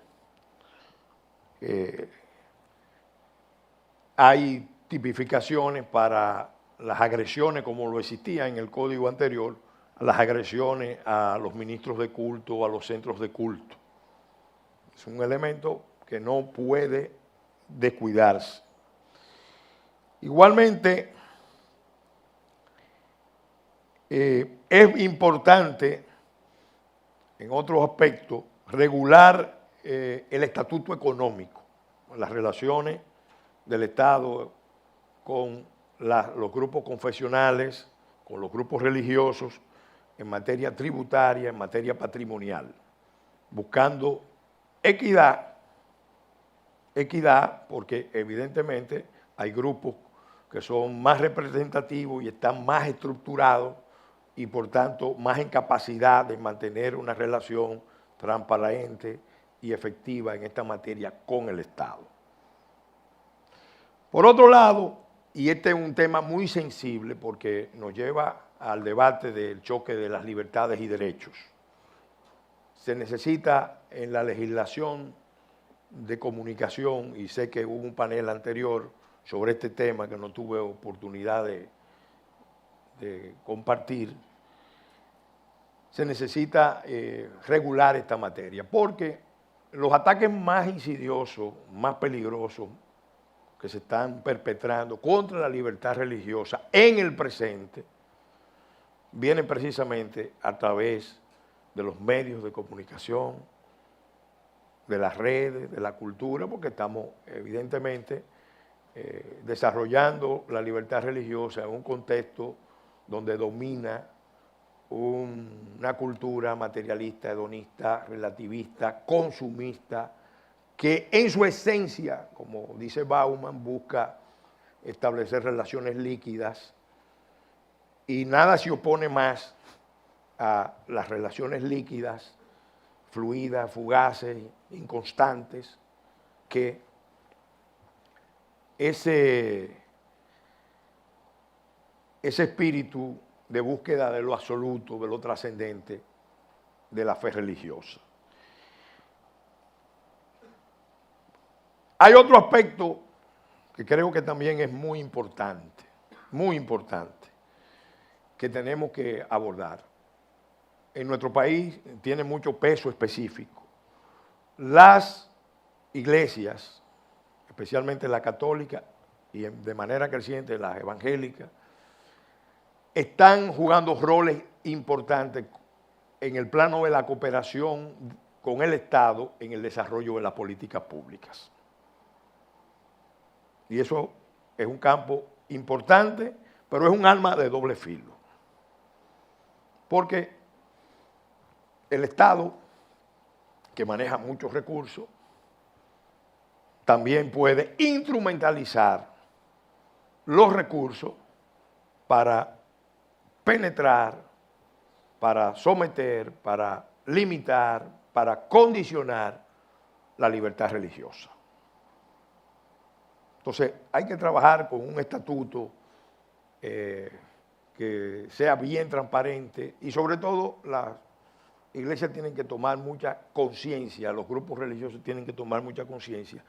hay tipificaciones para las agresiones, como lo existía en el código anterior, las agresiones a los ministros de culto o a los centros de culto. Es un elemento que no puede descuidarse. Igualmente, es importante, en otros aspectos, regular el estatuto económico, las relaciones del Estado con los grupos confesionales, con los grupos religiosos, en materia tributaria, en materia patrimonial, buscando equidad porque evidentemente hay grupos que son más representativos y están más estructurados y por tanto más en capacidad de mantener una relación transparente y efectiva en esta materia con el Estado. Por otro lado, y este es un tema muy sensible porque nos lleva al debate del choque de las libertades y derechos, se necesita en la legislación de comunicación, y sé que hubo un panel anterior sobre este tema que no tuve oportunidad de compartir, se necesita regular esta materia, porque los ataques más insidiosos, más peligrosos que se están perpetrando contra la libertad religiosa en el presente, vienen precisamente a través de los medios de comunicación, de las redes, de la cultura, porque estamos evidentemente desarrollando la libertad religiosa en un contexto donde domina una cultura materialista, hedonista, relativista, consumista, que en su esencia, como dice Bauman, busca establecer relaciones líquidas, y nada se opone más a las relaciones líquidas, fluidas, fugaces, inconstantes, que ese espíritu de búsqueda de lo absoluto, de lo trascendente, de la fe religiosa. Hay otro aspecto que creo que también es muy importante, que tenemos que abordar. En nuestro país tiene mucho peso específico. Las iglesias, especialmente la católica y de manera creciente las evangélicas, están jugando roles importantes en el plano de la cooperación con el Estado en el desarrollo de las políticas públicas. Y eso es un campo importante, pero es un arma de doble filo. Porque el Estado, que maneja muchos recursos, también puede instrumentalizar los recursos para penetrar, para someter, para limitar, para condicionar la libertad religiosa. Entonces, hay que trabajar con un estatuto que sea bien transparente, y sobre todo las iglesias tienen que tomar mucha conciencia, los grupos religiosos tienen que tomar mucha conciencia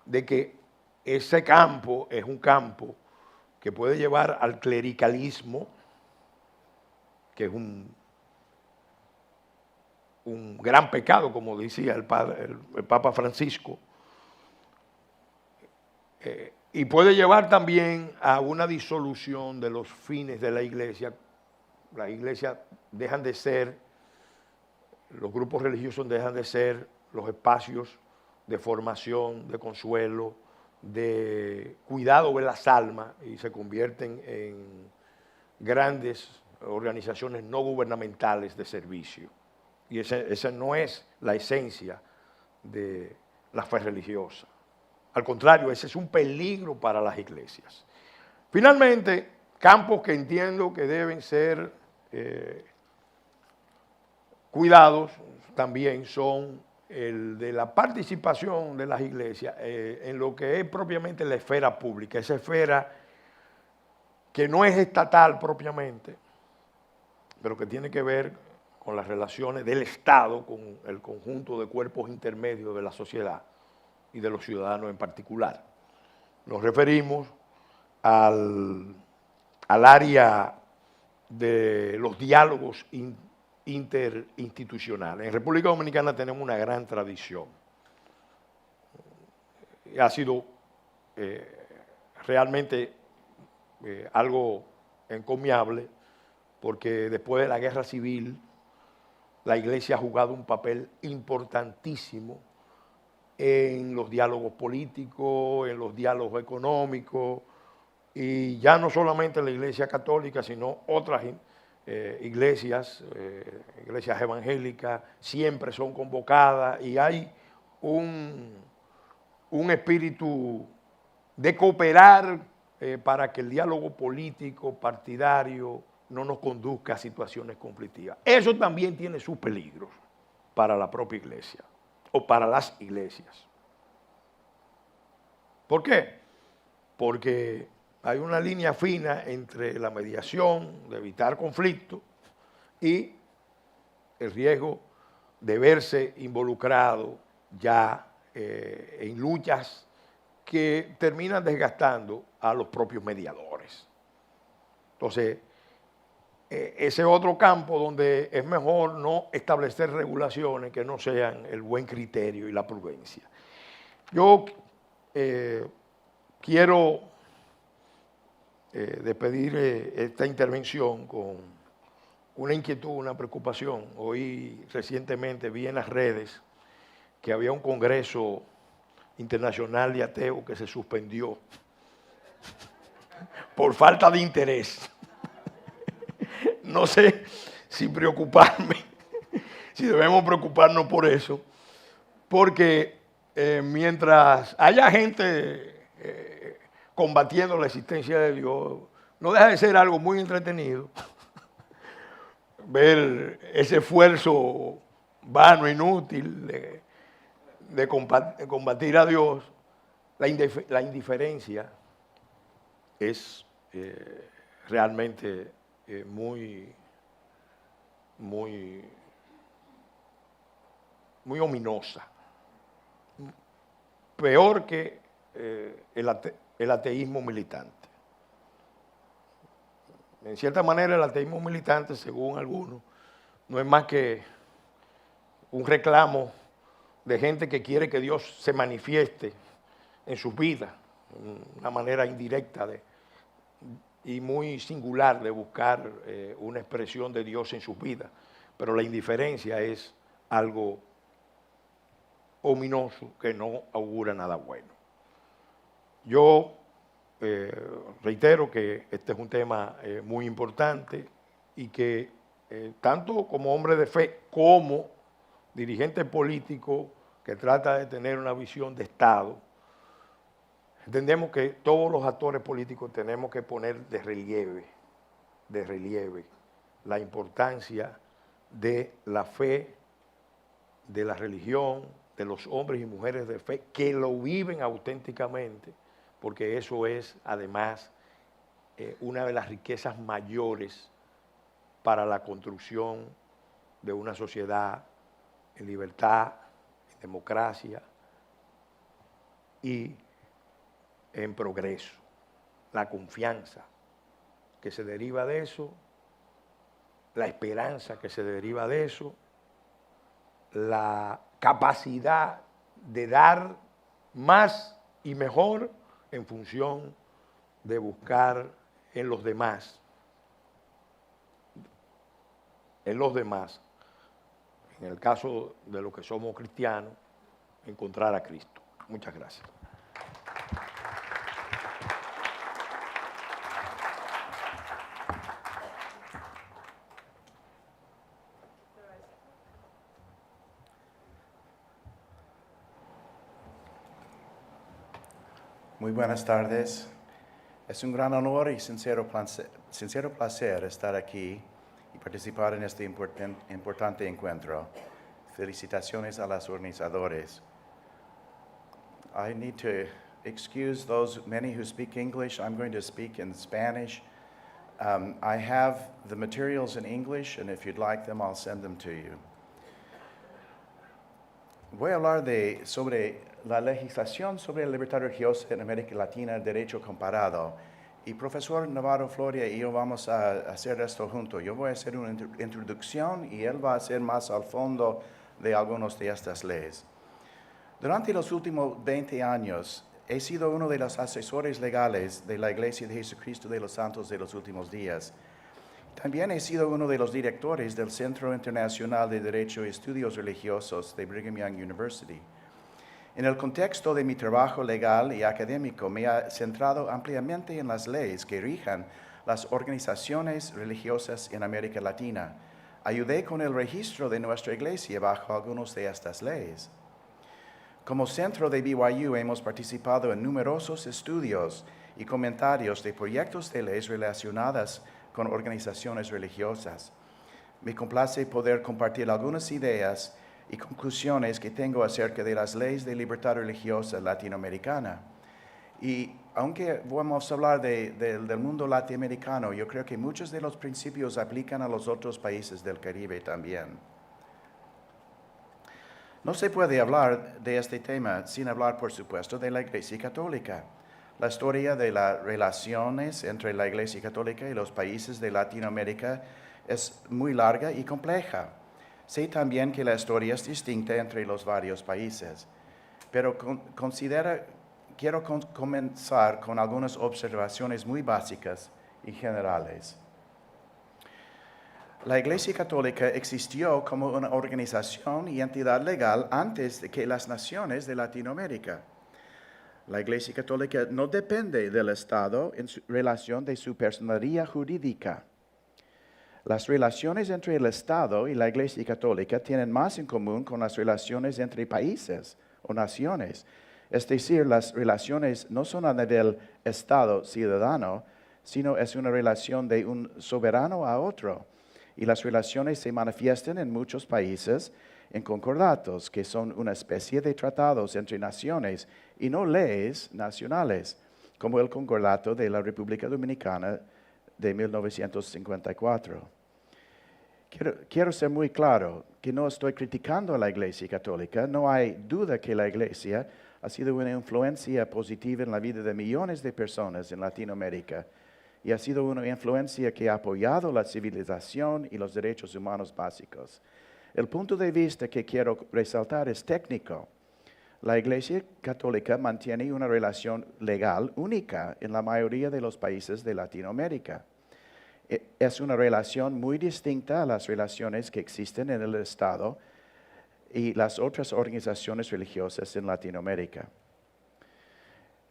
de que ese campo es un campo que puede llevar al clericalismo, que es un gran pecado, como decía el Papa Francisco, y puede llevar también a una disolución de los fines de la iglesia. Las iglesias dejan de ser, los grupos religiosos dejan de ser los espacios de formación, de consuelo, de cuidado de las almas, y se convierten en grandes organizaciones no gubernamentales de servicio. Y esa no es la esencia de la fe religiosa. Al contrario, ese es un peligro para las iglesias. Finalmente, campos que entiendo que deben ser cuidados también son el de la participación de las iglesias en lo que es propiamente la esfera pública, esa esfera que no es estatal propiamente, pero que tiene que ver con las relaciones del Estado con el conjunto de cuerpos intermedios de la sociedad y de los ciudadanos en particular. Nos referimos al área de los diálogos interinstitucionales. En República Dominicana tenemos una gran tradición. Ha sido realmente algo encomiable, porque después de la guerra civil la iglesia ha jugado un papel importantísimo en los diálogos políticos, en los diálogos económicos, y ya no solamente la iglesia católica, sino otras iglesias evangélicas siempre son convocadas, y hay un espíritu de cooperar para que el diálogo político, partidario, no nos conduzca a situaciones conflictivas. Eso también tiene sus peligros para la propia iglesia o para las iglesias. ¿Por qué? Porque hay una línea fina entre la mediación, de evitar conflictos, y el riesgo de verse involucrado ya en luchas que terminan desgastando a los propios mediadores. Entonces, ese otro campo donde es mejor no establecer regulaciones que no sean el buen criterio y la prudencia. Yo quiero despedir esta intervención con una inquietud, una preocupación. Hoy recientemente vi en las redes que había un congreso internacional de ateos que se suspendió por falta de interés. No sé si preocuparme, si debemos preocuparnos por eso, porque mientras haya gente combatiendo la existencia de Dios, no deja de ser algo muy entretenido ver ese esfuerzo vano, inútil de combatir a Dios. La indiferencia es realmente muy ominosa. Peor que el ateísmo militante. En cierta manera, el ateísmo militante, según algunos, no es más que un reclamo de gente que quiere que Dios se manifieste en sus vidas, una manera indirecta y muy singular de buscar una expresión de Dios en sus vidas. Pero la indiferencia es algo ominoso que no augura nada bueno. Yo reitero que este es un tema muy importante y que tanto como hombre de fe como dirigente político que trata de tener una visión de Estado, entendemos que todos los actores políticos tenemos que poner de relieve la importancia de la fe, de la religión, de los hombres y mujeres de fe que lo viven auténticamente, porque eso es además una de las riquezas mayores para la construcción de una sociedad en libertad, en democracia y en progreso. La confianza que se deriva de eso, la esperanza que se deriva de eso, la capacidad de dar más y mejor en función de buscar en los demás, en el caso de los que somos cristianos, encontrar a Cristo. Muchas gracias. Muy buenas tardes. Es un gran honor y sincero placer estar aquí y participar en este importante encuentro. Felicitaciones a los organizadores. I need to excuse those many who speak English. I'm going to speak in Spanish. I have the materials in English, and if you'd like them, I'll send them to you. Voy a hablar sobre la legislación sobre la libertad religiosa en América Latina, derecho comparado. Y profesor Navarro Floria y yo vamos a hacer esto juntos. Yo voy a hacer una introducción y él va a hacer más al fondo de algunas de estas leyes. Durante los últimos 20 años, he sido uno de los asesores legales de la Iglesia de Jesucristo de los Santos de los Últimos Días. También he sido uno de los directores del Centro Internacional de Derecho y Estudios Religiosos de Brigham Young University. En el contexto de mi trabajo legal y académico, me he centrado ampliamente en las leyes que rijan las organizaciones religiosas en América Latina. Ayudé con el registro de nuestra iglesia bajo algunas de estas leyes. Como centro de BYU hemos participado en numerosos estudios y comentarios de proyectos de leyes relacionadas con organizaciones religiosas. Me complace poder compartir algunas ideas y conclusiones que tengo acerca de las leyes de libertad religiosa latinoamericana. Y aunque vamos a hablar del mundo latinoamericano, yo creo que muchos de los principios aplican a los otros países del Caribe también. No se puede hablar de este tema sin hablar, por supuesto, de la Iglesia Católica. La historia de las relaciones entre la Iglesia Católica y los países de Latinoamérica es muy larga y compleja. Sé también que la historia es distinta entre los varios países, pero quiero comenzar con algunas observaciones muy básicas y generales. La Iglesia Católica existió como una organización y entidad legal antes de que las naciones de Latinoamérica. La Iglesia Católica no depende del Estado en relación de su personería jurídica. Las relaciones entre el Estado y la Iglesia Católica tienen más en común con las relaciones entre países o naciones. Es decir, las relaciones no son a nivel Estado-ciudadano, sino es una relación de un soberano a otro. Y las relaciones se manifiestan en muchos países en concordatos, que son una especie de tratados entre naciones y no leyes nacionales, como el Concordato de la República Dominicana de 1954. Quiero ser muy claro que no estoy criticando a la Iglesia Católica. No hay duda que la Iglesia ha sido una influencia positiva en la vida de millones de personas en Latinoamérica y ha sido una influencia que ha apoyado la civilización y los derechos humanos básicos. El punto de vista que quiero resaltar es técnico. La Iglesia Católica mantiene una relación legal única en la mayoría de los países de Latinoamérica. Es una relación muy distinta a las relaciones que existen en el Estado y las otras organizaciones religiosas en Latinoamérica.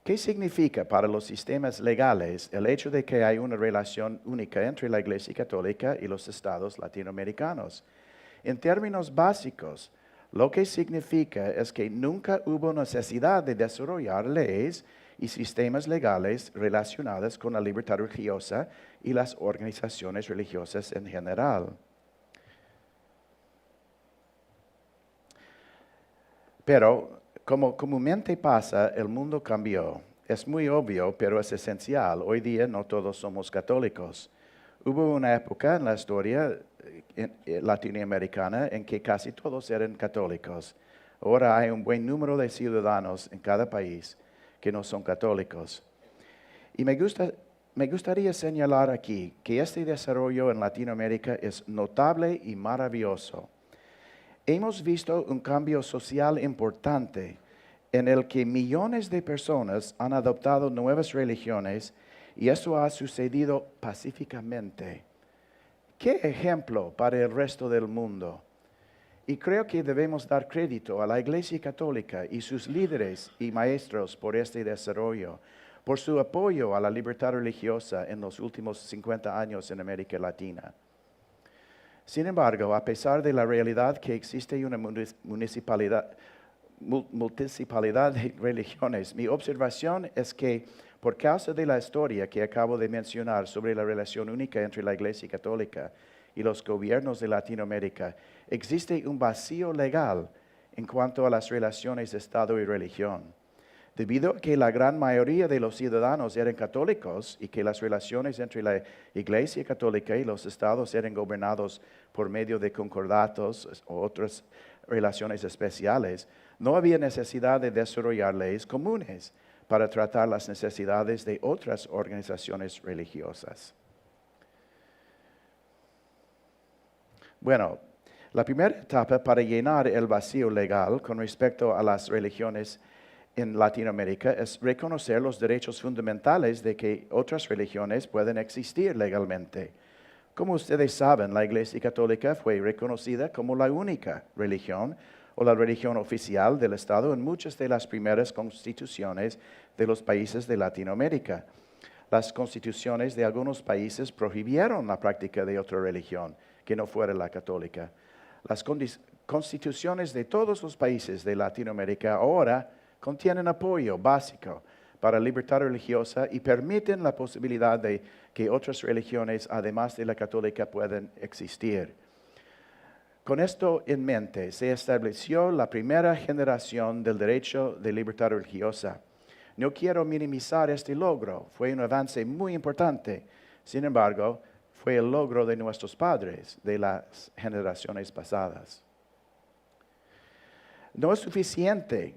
¿Qué significa para los sistemas legales el hecho de que hay una relación única entre la Iglesia Católica y los estados latinoamericanos? En términos básicos, lo que significa es que nunca hubo necesidad de desarrollar leyes y sistemas legales relacionados con la libertad religiosa y las organizaciones religiosas en general. Pero, como comúnmente pasa, el mundo cambió. Es muy obvio, pero es esencial. Hoy día no todos somos católicos. Hubo una época en la historia latinoamericana en que casi todos eran católicos. Ahora hay un buen número de ciudadanos en cada país que no son católicos. Y me gustaría señalar aquí que este desarrollo en Latinoamérica es notable y maravilloso. Hemos visto un cambio social importante en el que millones de personas han adoptado nuevas religiones y eso ha sucedido pacíficamente. ¿Qué ejemplo para el resto del mundo? Y creo que debemos dar crédito a la Iglesia Católica y sus líderes y maestros por este desarrollo, por su apoyo a la libertad religiosa en los últimos 50 años en América Latina. Sin embargo, a pesar de la realidad que existe una multiplicidad de religiones, mi observación es que por causa de la historia que acabo de mencionar sobre la relación única entre la Iglesia Católica y los gobiernos de Latinoamérica, existe un vacío legal en cuanto a las relaciones de Estado y religión. Debido a que la gran mayoría de los ciudadanos eran católicos y que las relaciones entre la Iglesia Católica y los estados eran gobernados por medio de concordatos o otras relaciones especiales, no había necesidad de desarrollar leyes comunes para tratar las necesidades de otras organizaciones religiosas. Bueno, la primera etapa para llenar el vacío legal con respecto a las religiones en Latinoamérica es reconocer los derechos fundamentales de que otras religiones pueden existir legalmente. Como ustedes saben, la Iglesia Católica fue reconocida como la única religión o la religión oficial del Estado en muchas de las primeras constituciones de los países de Latinoamérica. Las constituciones de algunos países prohibieron la práctica de otra religión que no fuera la católica. Las constituciones de todos los países de Latinoamérica ahora contienen apoyo básico para la libertad religiosa y permiten la posibilidad de que otras religiones, además de la católica, puedan existir. Con esto en mente, se estableció la primera generación del derecho de libertad religiosa. No quiero minimizar este logro, fue un avance muy importante. Sin embargo, fue el logro de nuestros padres, de las generaciones pasadas. No es suficiente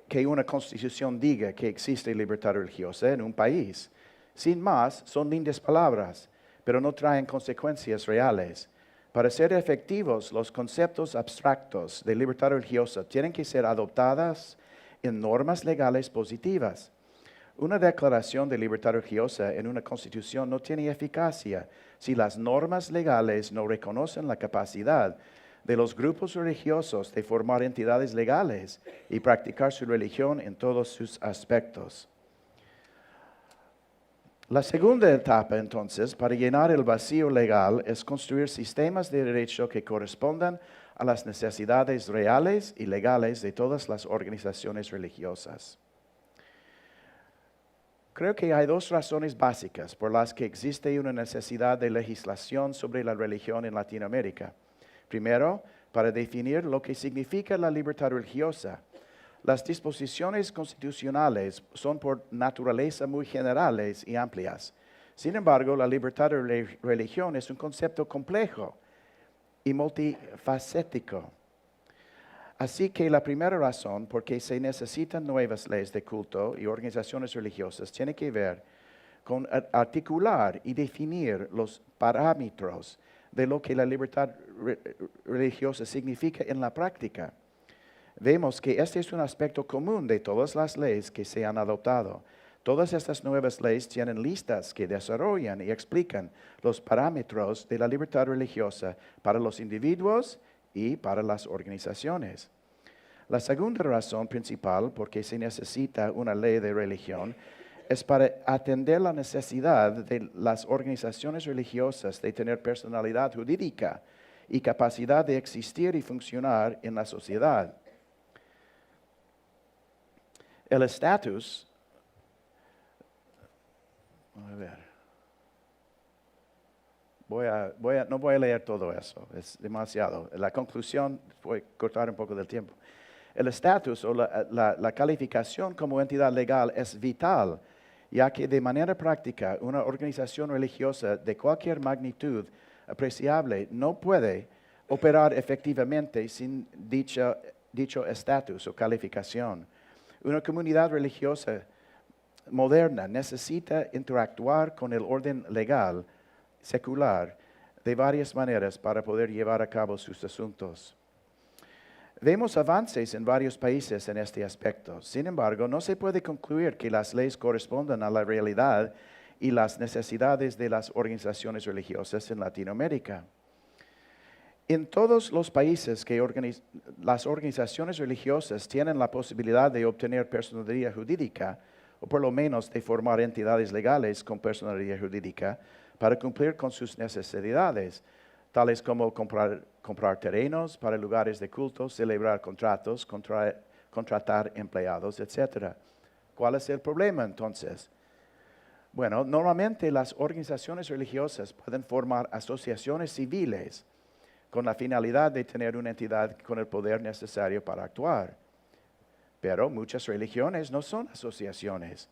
que una constitución diga que existe libertad religiosa en un país. Sin más, son lindas palabras, pero no traen consecuencias reales. Para ser efectivos, los conceptos abstractos de libertad religiosa tienen que ser adoptadas en normas legales positivas. Una declaración de libertad religiosa en una constitución no tiene eficacia si las normas legales no reconocen la capacidad de los grupos religiosos de formar entidades legales y practicar su religión en todos sus aspectos. La segunda etapa, entonces, para llenar el vacío legal es construir sistemas de derecho que correspondan a las necesidades reales y legales de todas las organizaciones religiosas. Creo que hay dos razones básicas por las que existe una necesidad de legislación sobre la religión en Latinoamérica. Primero, para definir lo que significa la libertad religiosa. Las disposiciones constitucionales son por naturaleza muy generales y amplias. Sin embargo, la libertad de religión es un concepto complejo y multifacético. Así que la primera razón por qué se necesitan nuevas leyes de culto y organizaciones religiosas tiene que ver con articular y definir los parámetros de lo que la libertad religiosa significa en la práctica. Vemos que este es un aspecto común de todas las leyes que se han adoptado. Todas estas nuevas leyes tienen listas que desarrollan y explican los parámetros de la libertad religiosa para los individuos y para las organizaciones. La segunda razón principal por qué se necesita una ley de religión es para atender la necesidad de las organizaciones religiosas de tener personalidad jurídica y capacidad de existir y funcionar en la sociedad. El estatus, no voy a leer todo eso, es demasiado. La conclusión, voy a cortar un poco del tiempo. El estatus o la calificación como entidad legal es vital, ya que de manera práctica una organización religiosa de cualquier magnitud apreciable no puede operar efectivamente sin dicho estatus o calificación. Una comunidad religiosa moderna necesita interactuar con el orden legal, secular, de varias maneras para poder llevar a cabo sus asuntos. Vemos avances en varios países en este aspecto. Sin embargo, no se puede concluir que las leyes correspondan a la realidad y las necesidades de las organizaciones religiosas en Latinoamérica. En todos los países que las organizaciones religiosas tienen la posibilidad de obtener personalidad jurídica, o por lo menos de formar entidades legales con personalidad jurídica, para cumplir con sus necesidades, tales como comprar terrenos para lugares de culto, celebrar contratos, contratar empleados, etc. ¿Cuál es el problema entonces? Bueno, normalmente las organizaciones religiosas pueden formar asociaciones civiles con la finalidad de tener una entidad con el poder necesario para actuar. Pero muchas religiones no son asociaciones.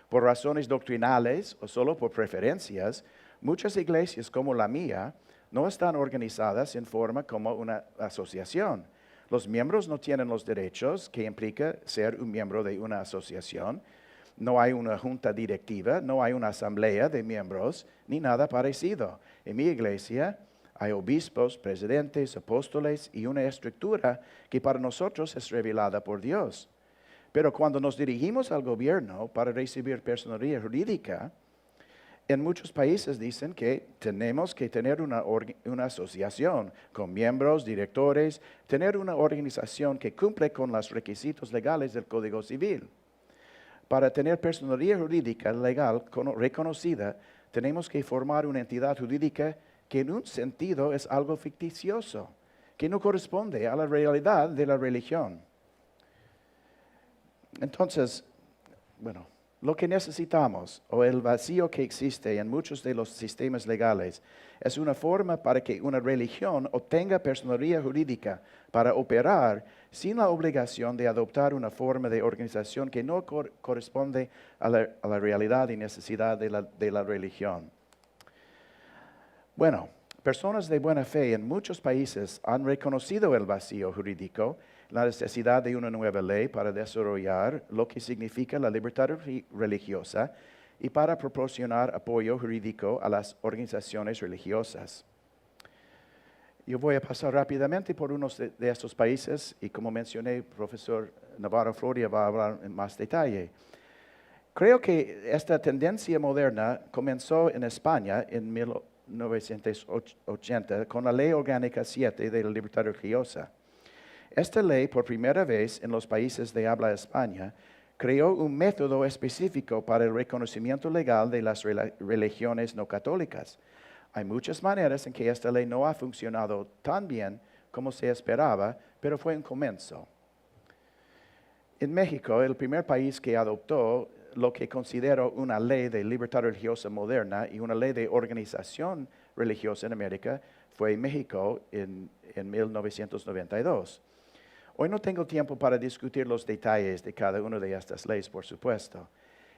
Por razones doctrinales o solo por preferencias, muchas iglesias como la mía no están organizadas en forma como una asociación. Los miembros no tienen los derechos que implica ser un miembro de una asociación. No hay una junta directiva, no hay una asamblea de miembros, ni nada parecido. En mi iglesia hay obispos, presidentes, apóstoles y una estructura que para nosotros es revelada por Dios. Pero cuando nos dirigimos al gobierno para recibir personalidad jurídica, en muchos países dicen que tenemos que tener una asociación con miembros, directores, tener una organización que cumple con los requisitos legales del Código Civil. Para tener personalidad jurídica legal reconocida, tenemos que formar una entidad jurídica que en un sentido es algo ficticioso, que no corresponde a la realidad de la religión. Entonces, lo que necesitamos, o el vacío que existe en muchos de los sistemas legales, es una forma para que una religión obtenga personalidad jurídica para operar sin la obligación de adoptar una forma de organización que no corresponde a la realidad y necesidad de la religión. Bueno, personas de buena fe en muchos países han reconocido el vacío jurídico la necesidad de una nueva ley para desarrollar lo que significa la libertad religiosa y para proporcionar apoyo jurídico a las organizaciones religiosas. Yo voy a pasar rápidamente por unos de estos países y como mencioné, el profesor Navarro Floria va a hablar en más detalle. Creo que esta tendencia moderna comenzó en España en 1980 con la Ley Orgánica 7 de la Libertad Religiosa. Esta ley, por primera vez en los países de habla España, creó un método específico para el reconocimiento legal de las religiones no católicas. Hay muchas maneras en que esta ley no ha funcionado tan bien como se esperaba, pero fue un comienzo. En México, el primer país que adoptó lo que considero una ley de libertad religiosa moderna y una ley de organización religiosa en América fue México en 1992. Hoy no tengo tiempo para discutir los detalles de cada una de estas leyes, por supuesto.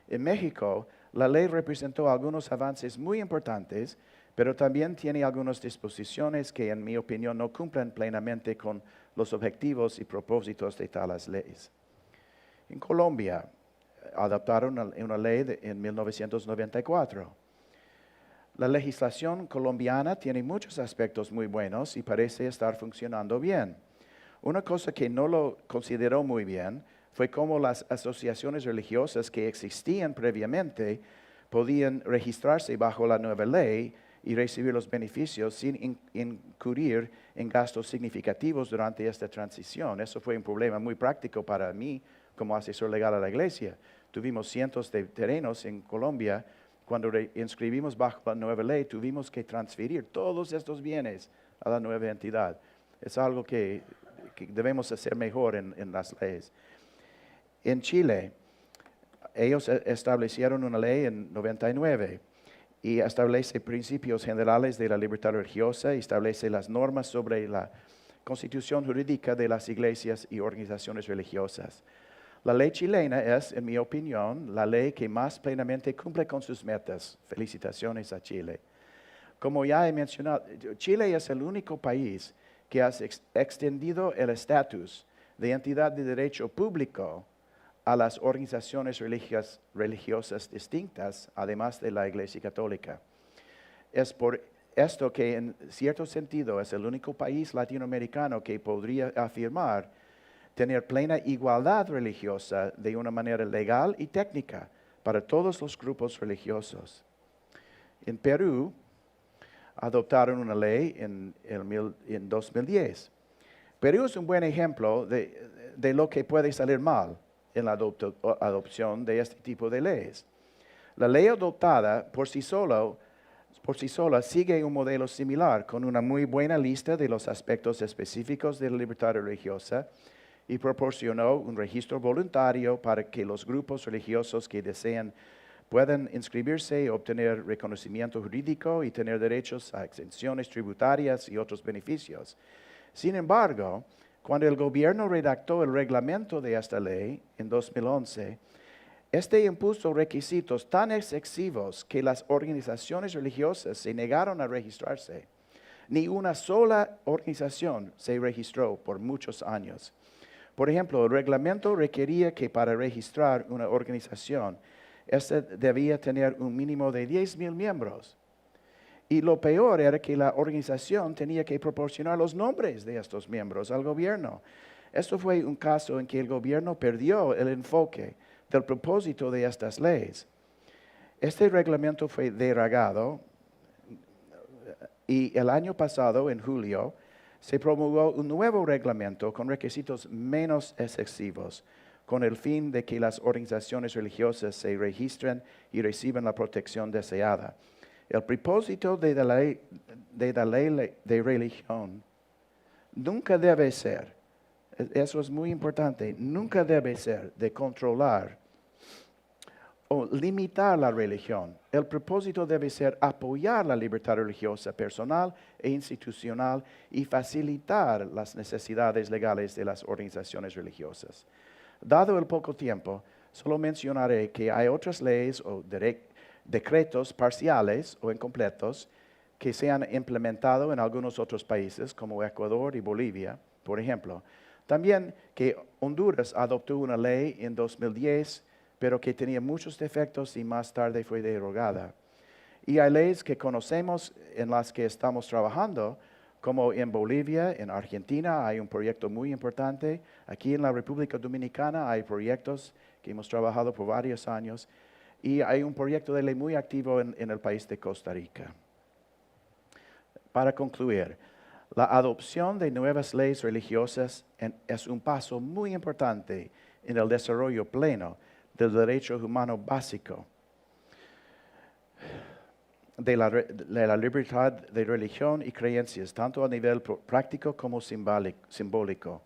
En México, la ley representó algunos avances muy importantes, pero también tiene algunas disposiciones que, en mi opinión, no cumplen plenamente con los objetivos y propósitos de tales leyes. En Colombia, adoptaron una ley en 1994. La legislación colombiana tiene muchos aspectos muy buenos y parece estar funcionando bien. Una cosa que no lo consideró muy bien fue cómo las asociaciones religiosas que existían previamente podían registrarse bajo la nueva ley y recibir los beneficios sin incurrir en gastos significativos durante esta transición. Eso fue un problema muy práctico para mí como asesor legal a la iglesia. Tuvimos cientos de terrenos en Colombia. Cuando inscribimos bajo la nueva ley, tuvimos que transferir todos estos bienes a la nueva entidad. Es algo que debemos hacer mejor en las leyes. En Chile, ellos establecieron una ley en 99 y establece principios generales de la libertad religiosa y establece las normas sobre la constitución jurídica de las iglesias y organizaciones religiosas. La ley chilena es, en mi opinión, la ley que más plenamente cumple con sus metas. Felicitaciones a Chile. Como ya he mencionado, Chile es el único país que ha extendido el estatus de entidad de derecho público a las organizaciones religiosas distintas, además de la Iglesia Católica. Es por esto que, en cierto sentido, es el único país latinoamericano que podría afirmar tener plena igualdad religiosa de una manera legal y técnica para todos los grupos religiosos. En Perú, adoptaron una ley en 2010. Perú es un buen ejemplo de lo que puede salir mal en la adopción de este tipo de leyes. La ley adoptada por sí sola sigue un modelo similar, con una muy buena lista de los aspectos específicos de la libertad religiosa y proporcionó un registro voluntario para que los grupos religiosos que desean puedan inscribirse y obtener reconocimiento jurídico y tener derechos a exenciones tributarias y otros beneficios. Sin embargo, cuando el gobierno redactó el reglamento de esta ley en 2011, este impuso requisitos tan excesivos que las organizaciones religiosas se negaron a registrarse. Ni una sola organización se registró por muchos años. Por ejemplo, el reglamento requería que para registrar una organización, esta debía tener un mínimo de 10,000 miembros. Y lo peor era que la organización tenía que proporcionar los nombres de estos miembros al gobierno. Esto fue un caso en que el gobierno perdió el enfoque del propósito de estas leyes. Este reglamento fue derogado y el año pasado, en julio, se promulgó un nuevo reglamento con requisitos menos excesivos, con el fin de que las organizaciones religiosas se registren y reciban la protección deseada. El propósito de la ley de religión nunca debe ser, eso es muy importante, nunca debe ser de controlar o limitar la religión. El propósito debe ser apoyar la libertad religiosa personal e institucional y facilitar las necesidades legales de las organizaciones religiosas. Dado el poco tiempo, solo mencionaré que hay otras leyes o decretos parciales o incompletos que se han implementado en algunos otros países, como Ecuador y Bolivia, por ejemplo, También que Honduras adoptó una ley en 2010, pero que tenía muchos defectos y más tarde fue derogada. Y hay leyes que conocemos en las que estamos trabajando, como en Bolivia, en Argentina hay un proyecto muy importante. Aquí en la República Dominicana hay proyectos que hemos trabajado por varios años. Y hay un proyecto de ley muy activo en el país de Costa Rica. Para concluir, la adopción de nuevas leyes religiosas es un paso muy importante en el desarrollo pleno del derecho humano básico, de la libertad de religión y creencias, tanto a nivel práctico como simbólico.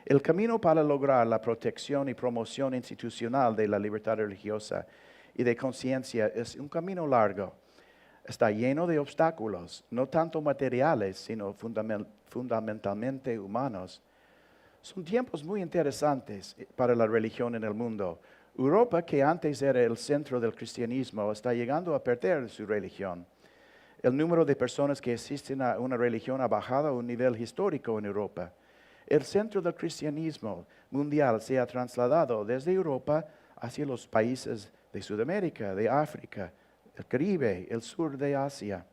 El camino para lograr la protección y promoción institucional de la libertad religiosa y de conciencia es un camino largo. Está lleno de obstáculos, no tanto materiales, sino fundamentalmente humanos. Son tiempos muy interesantes para la religión en el mundo. Europa, que antes era el centro del cristianismo, está llegando a perder su religión. El número de personas que asisten a una religión ha bajado a un nivel histórico en Europa. El centro del cristianismo mundial se ha trasladado desde Europa hacia los países de Sudamérica, de África, el Caribe, el sur de Asia.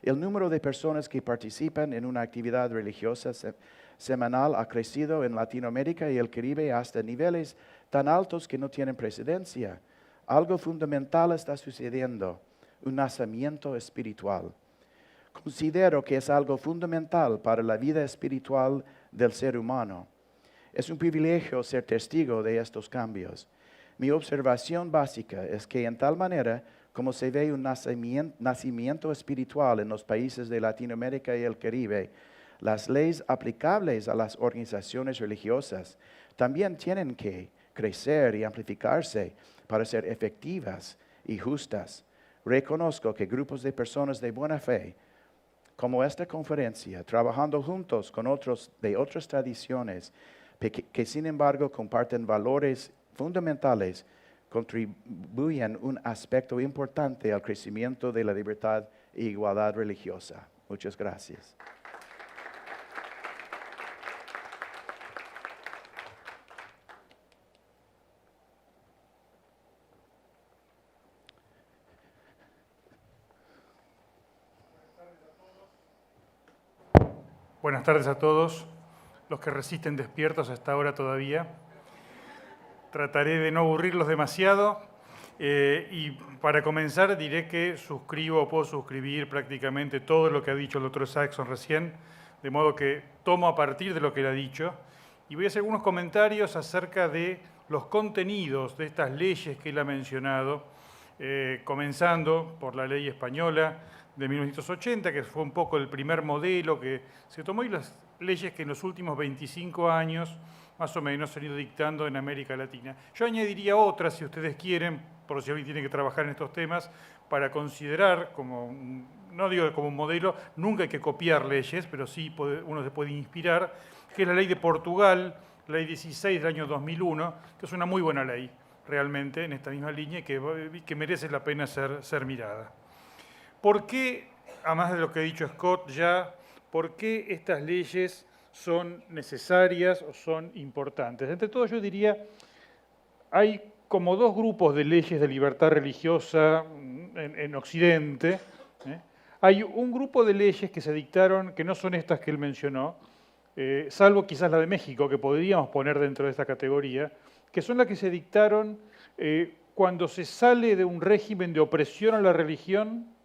El número de personas que participan en una actividad religiosa semanal ha crecido en Latinoamérica y el Caribe hasta niveles tan altos que no tienen precedencia. Algo fundamental está sucediendo, un nacimiento espiritual. Considero que es algo fundamental para la vida espiritual del ser humano. Es un privilegio ser testigo de estos cambios. Mi observación básica es que en tal manera como se ve un nacimiento espiritual en los países de Latinoamérica y el Caribe, las leyes aplicables a las organizaciones religiosas también tienen que crecer y amplificarse para ser efectivas y justas. Reconozco que grupos de personas de buena fe, como esta conferencia, trabajando juntos con otros de otras tradiciones, que sin embargo comparten valores fundamentales, contribuyen un aspecto importante al crecimiento de la libertad e igualdad religiosa. Muchas gracias. Buenas tardes a todos, los que resisten despiertos hasta ahora todavía. Trataré de no aburrirlos demasiado y para comenzar diré que suscribo o puedo suscribir prácticamente todo lo que ha dicho el doctor Saxon recién, de modo que tomo a partir de lo que él ha dicho y voy a hacer algunos comentarios acerca de los contenidos de estas leyes que él ha mencionado, comenzando por la ley española de 1980, que fue un poco el primer modelo que se tomó, y las leyes que en los últimos 25 años más o menos se han ido dictando en América Latina. Yo añadiría otras, si ustedes quieren, por si alguien tiene que trabajar en estos temas, para considerar como, no digo como un modelo, nunca hay que copiar leyes, pero sí uno se puede inspirar, que es la ley de Portugal, la ley 16 del año 2001, que es una muy buena ley, realmente, en esta misma línea, que merece la pena ser mirada. ¿Por qué, además de lo que ha dicho Scott ya, por qué estas leyes son necesarias o son importantes? Entre todo, yo diría, hay como dos grupos de leyes de libertad religiosa en Occidente. Hay un grupo de leyes que se dictaron, que no son estas que él mencionó, salvo quizás la de México, que podríamos poner dentro de esta categoría, que son las que se dictaron cuando se sale de un régimen de opresión a la religión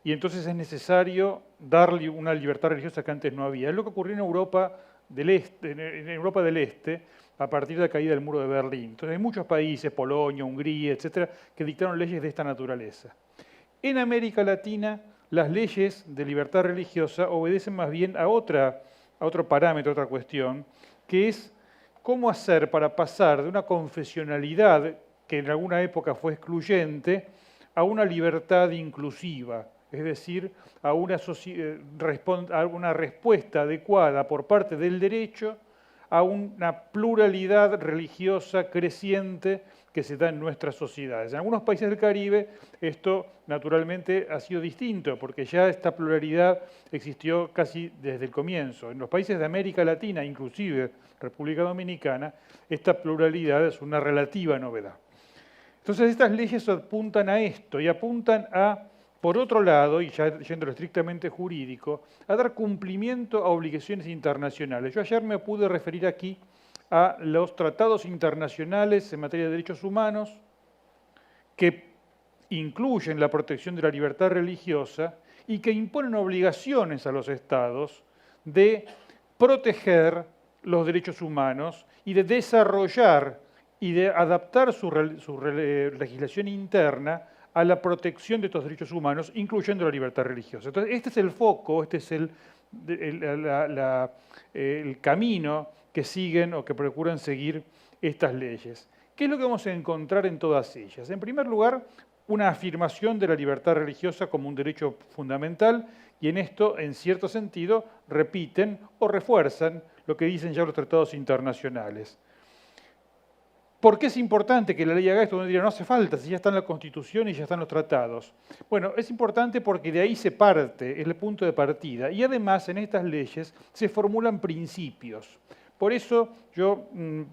y entonces es necesario darle una libertad religiosa que antes no había. Es lo que ocurrió en Europa del Este, a partir de la caída del muro de Berlín. Entonces hay muchos países, Polonia, Hungría, etcétera, que dictaron leyes de esta naturaleza. En América Latina, las leyes de libertad religiosa obedecen más bien a otro parámetro, otra cuestión, que es cómo hacer para pasar de una confesionalidad que en alguna época fue excluyente a una libertad inclusiva, es decir, a una respuesta adecuada por parte del derecho a una pluralidad religiosa creciente que se da en nuestras sociedades. En algunos países del Caribe esto naturalmente ha sido distinto, porque ya esta pluralidad existió casi desde el comienzo. En los países de América Latina, inclusive República Dominicana, esta pluralidad es una relativa novedad. Entonces estas leyes apuntan a esto y apuntan a, por otro lado, y ya yendo a lo estrictamente jurídico, a dar cumplimiento a obligaciones internacionales. Yo ayer me pude referir aquí a los tratados internacionales en materia de derechos humanos que incluyen la protección de la libertad religiosa y que imponen obligaciones a los estados de proteger los derechos humanos y de desarrollar y de adaptar su legislación interna a la protección de estos derechos humanos, incluyendo la libertad religiosa. Entonces, este es el foco, este es el camino que siguen o que procuran seguir estas leyes. ¿Qué es lo que vamos a encontrar en todas ellas? En primer lugar, una afirmación de la libertad religiosa como un derecho fundamental, y en esto, en cierto sentido, repiten o refuerzan lo que dicen ya los tratados internacionales. ¿Por qué es importante que la ley haga esto? Uno diría, no hace falta, si ya está en la Constitución y ya están los tratados. Bueno, es importante porque de ahí se parte, es el punto de partida. Y además, en estas leyes se formulan principios. Por eso yo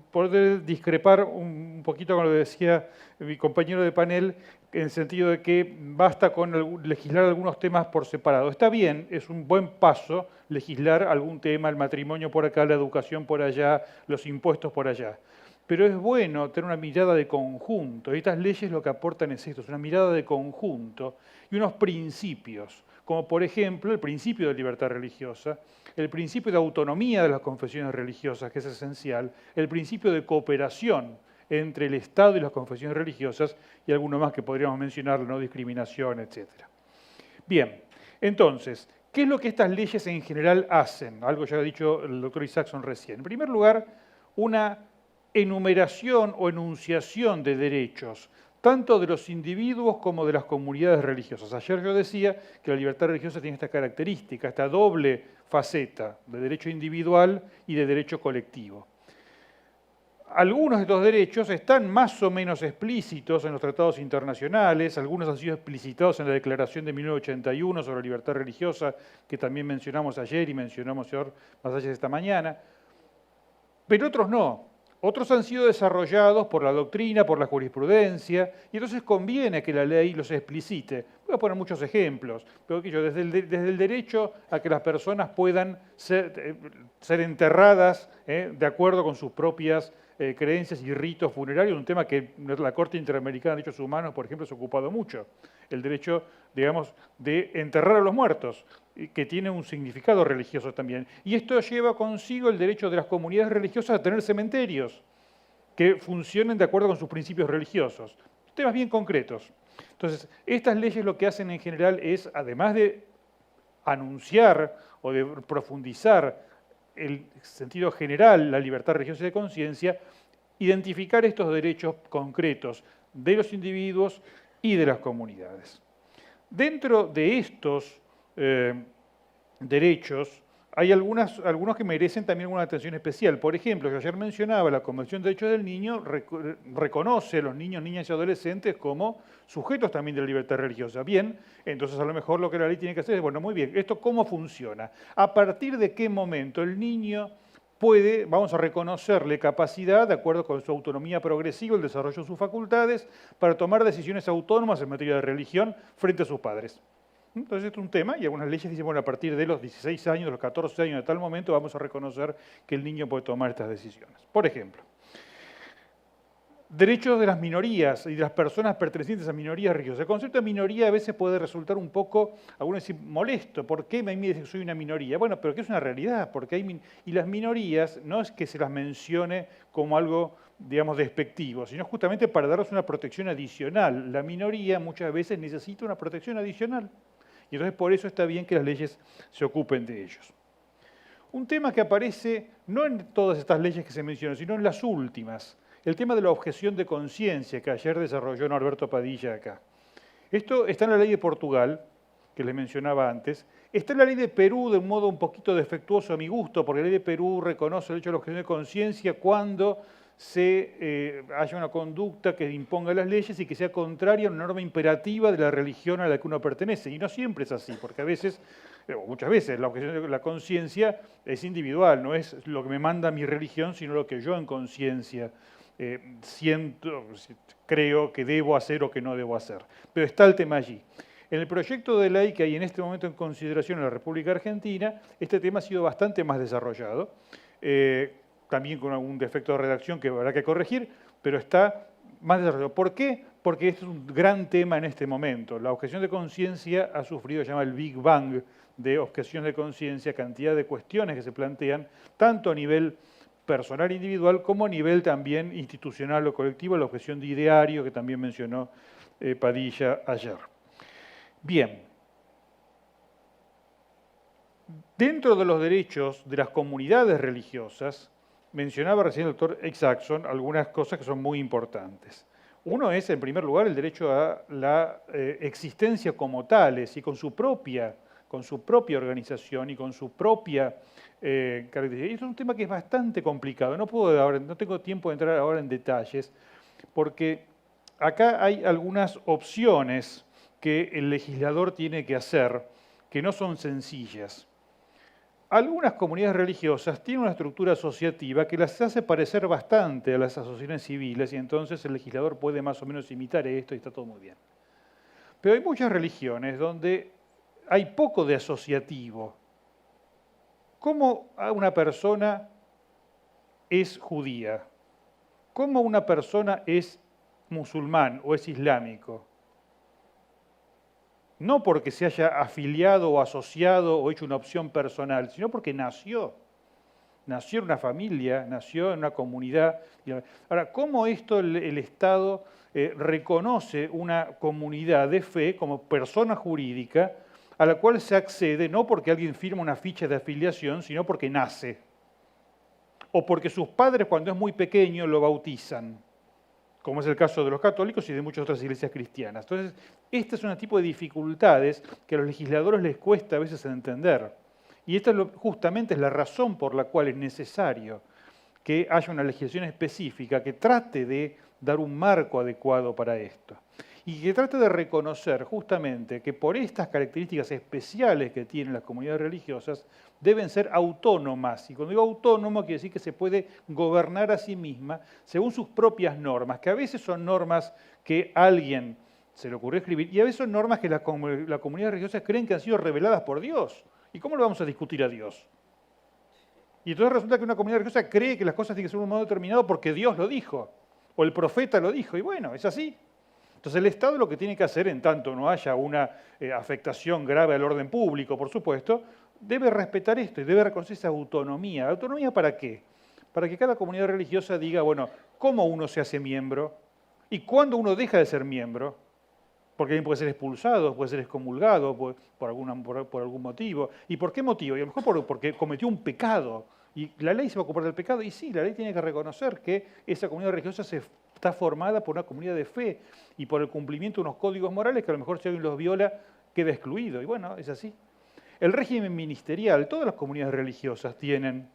puedo discrepar un poquito con lo que decía mi compañero de panel, en el sentido de que basta con legislar algunos temas por separado. Está bien, es un buen paso legislar algún tema, el matrimonio por acá, la educación por allá, los impuestos por allá. Pero es bueno tener una mirada de conjunto. Y estas leyes lo que aportan es esto, es una mirada de conjunto y unos principios, como por ejemplo el principio de libertad religiosa, el principio de autonomía de las confesiones religiosas, que es esencial, el principio de cooperación entre el Estado y las confesiones religiosas, y alguno más que podríamos mencionar, la no discriminación, etc. Bien, entonces, ¿qué es lo que estas leyes en general hacen? Algo ya ha dicho el doctor Isaacson recién. En primer lugar, una enumeración o enunciación de derechos, tanto de los individuos como de las comunidades religiosas. Ayer yo decía que la libertad religiosa tiene esta característica, esta doble faceta de derecho individual y de derecho colectivo. Algunos de estos derechos están más o menos explícitos en los tratados internacionales, algunos han sido explicitados en la Declaración de 1981 sobre la libertad religiosa, que también mencionamos ayer y mencionamos más allá de esta mañana, pero otros no. Otros han sido desarrollados por la doctrina, por la jurisprudencia, y entonces conviene que la ley los explicite. Voy a poner muchos ejemplos, pero desde el derecho a que las personas puedan ser enterradas de acuerdo con sus propias creencias y ritos funerarios, un tema que la Corte Interamericana de Derechos Humanos, por ejemplo, se ha ocupado mucho. El derecho, digamos, de enterrar a los muertos, que tiene un significado religioso también. Y esto lleva consigo el derecho de las comunidades religiosas a tener cementerios que funcionen de acuerdo con sus principios religiosos. Temas bien concretos. Entonces, estas leyes lo que hacen en general es, además de anunciar o de profundizar el sentido general, la libertad religiosa y de conciencia, identificar estos derechos concretos de los individuos y de las comunidades. Dentro de estos derechos hay algunos que merecen también una atención especial. Por ejemplo, yo ayer mencionaba, la Convención de Derechos del Niño reconoce a los niños, niñas y adolescentes como sujetos también de la libertad religiosa. Bien, entonces a lo mejor lo que la ley tiene que hacer es, bueno, muy bien, ¿esto cómo funciona? ¿A partir de qué momento el niño puede, vamos a reconocerle capacidad, de acuerdo con su autonomía progresiva, el desarrollo de sus facultades, para tomar decisiones autónomas en materia de religión frente a sus padres? Entonces, esto es un tema, y algunas leyes dicen, bueno, a partir de los 16 años, de los 14 años, de tal momento, vamos a reconocer que el niño puede tomar estas decisiones. Por ejemplo, derechos de las minorías y de las personas pertenecientes a minorías religiosas. El concepto de minoría a veces puede resultar un poco, algunos decir, molesto. ¿Por qué me dicen que soy una minoría? Bueno, pero que es una realidad, porque y las minorías no es que se las mencione como algo, digamos, despectivo, sino justamente para darles una protección adicional. La minoría muchas veces necesita una protección adicional. Y entonces por eso está bien que las leyes se ocupen de ellos. Un tema que aparece no en todas estas leyes que se mencionan, sino en las últimas, el tema de la objeción de conciencia que ayer desarrolló Norberto Padilla acá. Esto está en la ley de Portugal, que les mencionaba antes, está en la ley de Perú de un modo un poquito defectuoso a mi gusto, porque la ley de Perú reconoce el derecho a la objeción de conciencia cuando haya una conducta que imponga las leyes y que sea contraria a una norma imperativa de la religión a la que uno pertenece. Y no siempre es así, porque a veces, o muchas veces, la objeción de la conciencia es individual, no es lo que me manda mi religión, sino lo que yo en conciencia siento, creo que debo hacer o que no debo hacer. Pero está el tema allí. En el proyecto de ley que hay en este momento en consideración en la República Argentina, este tema ha sido bastante más desarrollado, también con algún defecto de redacción que habrá que corregir, pero está más desarrollado. ¿Por qué? Porque este es un gran tema en este momento. La objeción de conciencia ha sufrido, se llama el Big Bang de objeción de conciencia, cantidad de cuestiones que se plantean, tanto a nivel personal individual como a nivel también institucional o colectivo, la objeción de ideario que también mencionó Padilla ayer. Bien, dentro de los derechos de las comunidades religiosas, mencionaba recién el doctor Isaacson algunas cosas que son muy importantes. Uno es, en primer lugar, el derecho a la existencia como tales y con su propia organización y con su propia característica. Y esto es un tema que es bastante complicado. No tengo tiempo de entrar ahora en detalles, porque acá hay algunas opciones que el legislador tiene que hacer, que no son sencillas. Algunas comunidades religiosas tienen una estructura asociativa que las hace parecer bastante a las asociaciones civiles y entonces el legislador puede más o menos imitar esto y está todo muy bien. Pero hay muchas religiones donde hay poco de asociativo. ¿Cómo una persona es judía? ¿Cómo una persona es musulmán o es islámico? No porque se haya afiliado o asociado o hecho una opción personal, sino porque nació. Nació en una familia, nació en una comunidad. Ahora, ¿cómo esto el Estado reconoce una comunidad de fe como persona jurídica a la cual se accede no porque alguien firma una ficha de afiliación, sino porque nace? O porque sus padres cuando es muy pequeño lo bautizan, como es el caso de los católicos y de muchas otras iglesias cristianas. Entonces, este es un tipo de dificultades que a los legisladores les cuesta a veces entender. Y esta justamente es la razón por la cual es necesario que haya una legislación específica que trate de dar un marco adecuado para esto. Y que trate de reconocer justamente que por estas características especiales que tienen las comunidades religiosas, deben ser autónomas. Y cuando digo autónomo, quiere decir que se puede gobernar a sí misma según sus propias normas, que a veces son normas que alguien se le ocurrió escribir, y a veces son normas que la comunidad religiosa creen que han sido reveladas por Dios. ¿Y cómo le vamos a discutir a Dios? Y entonces resulta que una comunidad religiosa cree que las cosas tienen que ser de un modo determinado porque Dios lo dijo, o el profeta lo dijo, y bueno, es así. Entonces el Estado lo que tiene que hacer, en tanto no haya una afectación grave al orden público, por supuesto, debe respetar esto y debe reconocer esa autonomía. ¿Autonomía para qué? Para que cada comunidad religiosa diga, bueno, cómo uno se hace miembro y cuándo uno deja de ser miembro, porque alguien puede ser expulsado, puede ser excomulgado por algún motivo. ¿Y por qué motivo? Y a lo mejor porque cometió un pecado. Y la ley se va a ocupar del pecado. Y sí, la ley tiene que reconocer que esa comunidad religiosa está formada por una comunidad de fe y por el cumplimiento de unos códigos morales que a lo mejor si alguien los viola queda excluido. Y bueno, es así. El régimen ministerial, todas las comunidades religiosas tienen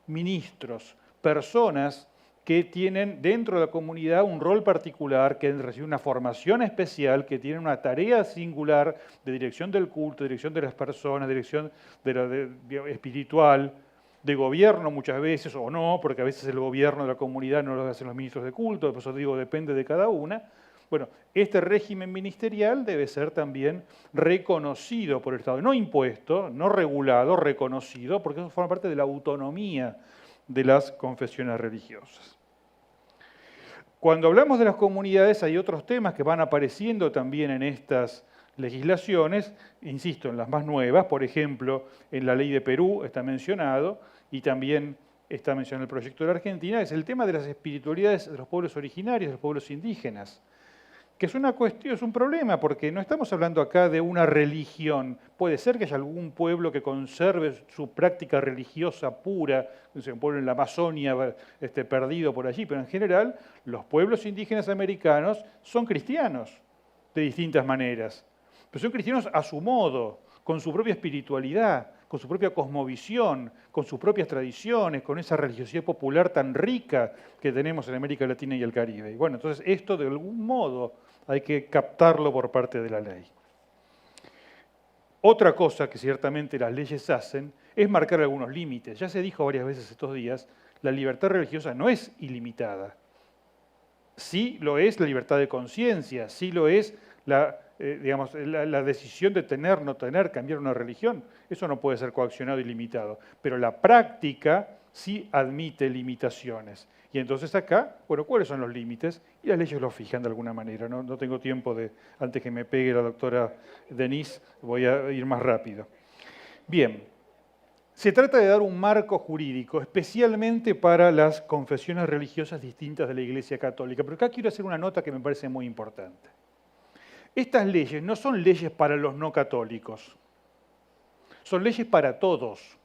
ministros, personas que tienen dentro de la comunidad un rol particular, que reciben una formación especial, que tienen una tarea singular de dirección del culto, dirección de las personas, dirección espiritual, de gobierno muchas veces, o no, porque a veces el gobierno de la comunidad no lo hacen los ministros de culto, por eso digo, depende de cada una. Bueno, este régimen ministerial debe ser también reconocido por el Estado, no impuesto, no regulado, reconocido, porque eso forma parte de la autonomía de las confesiones religiosas. Cuando hablamos de las comunidades hay otros temas que van apareciendo también en estas legislaciones, insisto, en las más nuevas, por ejemplo, en la ley de Perú está mencionado y también está mencionado en el proyecto de la Argentina, es el tema de las espiritualidades de los pueblos originarios, de los pueblos indígenas, que es una cuestión, es un problema, porque no estamos hablando acá de una religión. Puede ser que haya algún pueblo que conserve su práctica religiosa pura, un pueblo en la Amazonia perdido por allí, pero en general los pueblos indígenas americanos son cristianos de distintas maneras. Pero son cristianos a su modo, con su propia espiritualidad, con su propia cosmovisión, con sus propias tradiciones, con esa religiosidad popular tan rica que tenemos en América Latina y el Caribe. Y bueno, entonces esto de algún modo hay que captarlo por parte de la ley. Otra cosa que ciertamente las leyes hacen es marcar algunos límites. Ya se dijo varias veces estos días, la libertad religiosa no es ilimitada. Sí lo es la libertad de conciencia, sí lo es la decisión de tener, no tener, cambiar una religión. Eso no puede ser coaccionado y limitado. Pero la práctica sí admite limitaciones. Y entonces acá, bueno, ¿cuáles son los límites? Y las leyes los fijan de alguna manera. No tengo tiempo de, antes que me pegue la doctora Denise, voy a ir más rápido. Bien, se trata de dar un marco jurídico, especialmente para las confesiones religiosas distintas de la Iglesia Católica. Pero acá quiero hacer una nota que me parece muy importante. Estas leyes no son leyes para los no católicos, son leyes para todos.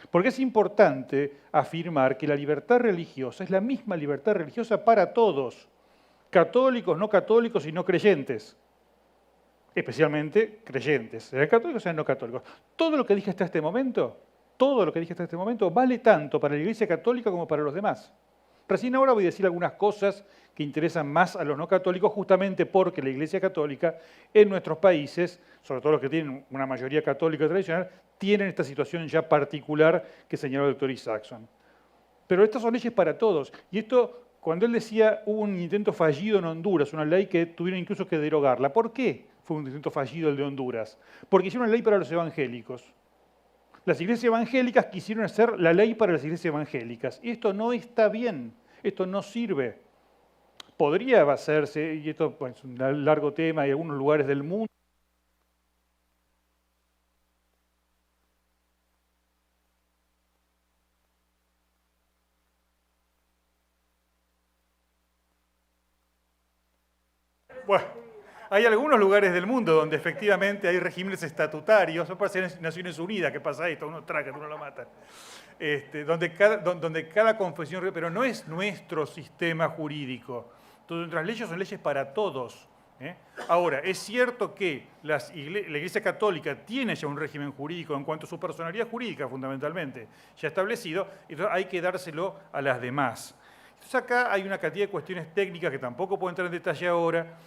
Porque es importante afirmar que la libertad religiosa es la misma libertad religiosa para todos, católicos, no católicos y no creyentes. Especialmente creyentes, sean católicos o sean no católicos. Todo lo que dije hasta este momento, vale tanto para la Iglesia Católica como para los demás. Recién ahora voy a decir algunas cosas que interesan más a los no católicos, justamente porque la Iglesia Católica en nuestros países, sobre todo los que tienen una mayoría católica tradicional, tienen esta situación ya particular que señaló el doctor Isaacson. Pero estas son leyes para todos. Y esto, cuando él decía, hubo un intento fallido en Honduras, una ley que tuvieron incluso que derogarla. ¿Por qué fue un intento fallido el de Honduras? Porque hicieron una ley para los evangélicos. Las iglesias evangélicas quisieron hacer la ley para las iglesias evangélicas. Y esto no está bien, esto no sirve. Podría hacerse, y esto es un largo tema, hay algunos lugares del mundo. Bueno, hay algunos lugares del mundo donde efectivamente hay regímenes estatutarios, no parece en Naciones Unidas que pasa esto, uno traga, uno lo mata, donde cada confesión, pero no es nuestro sistema jurídico. Entonces, nuestras leyes son leyes para todos. Ahora, es cierto que la Iglesia Católica tiene ya un régimen jurídico en cuanto a su personalidad jurídica, fundamentalmente, ya establecido, entonces hay que dárselo a las demás. Entonces acá hay una cantidad de cuestiones técnicas que tampoco puedo entrar en detalle ahora.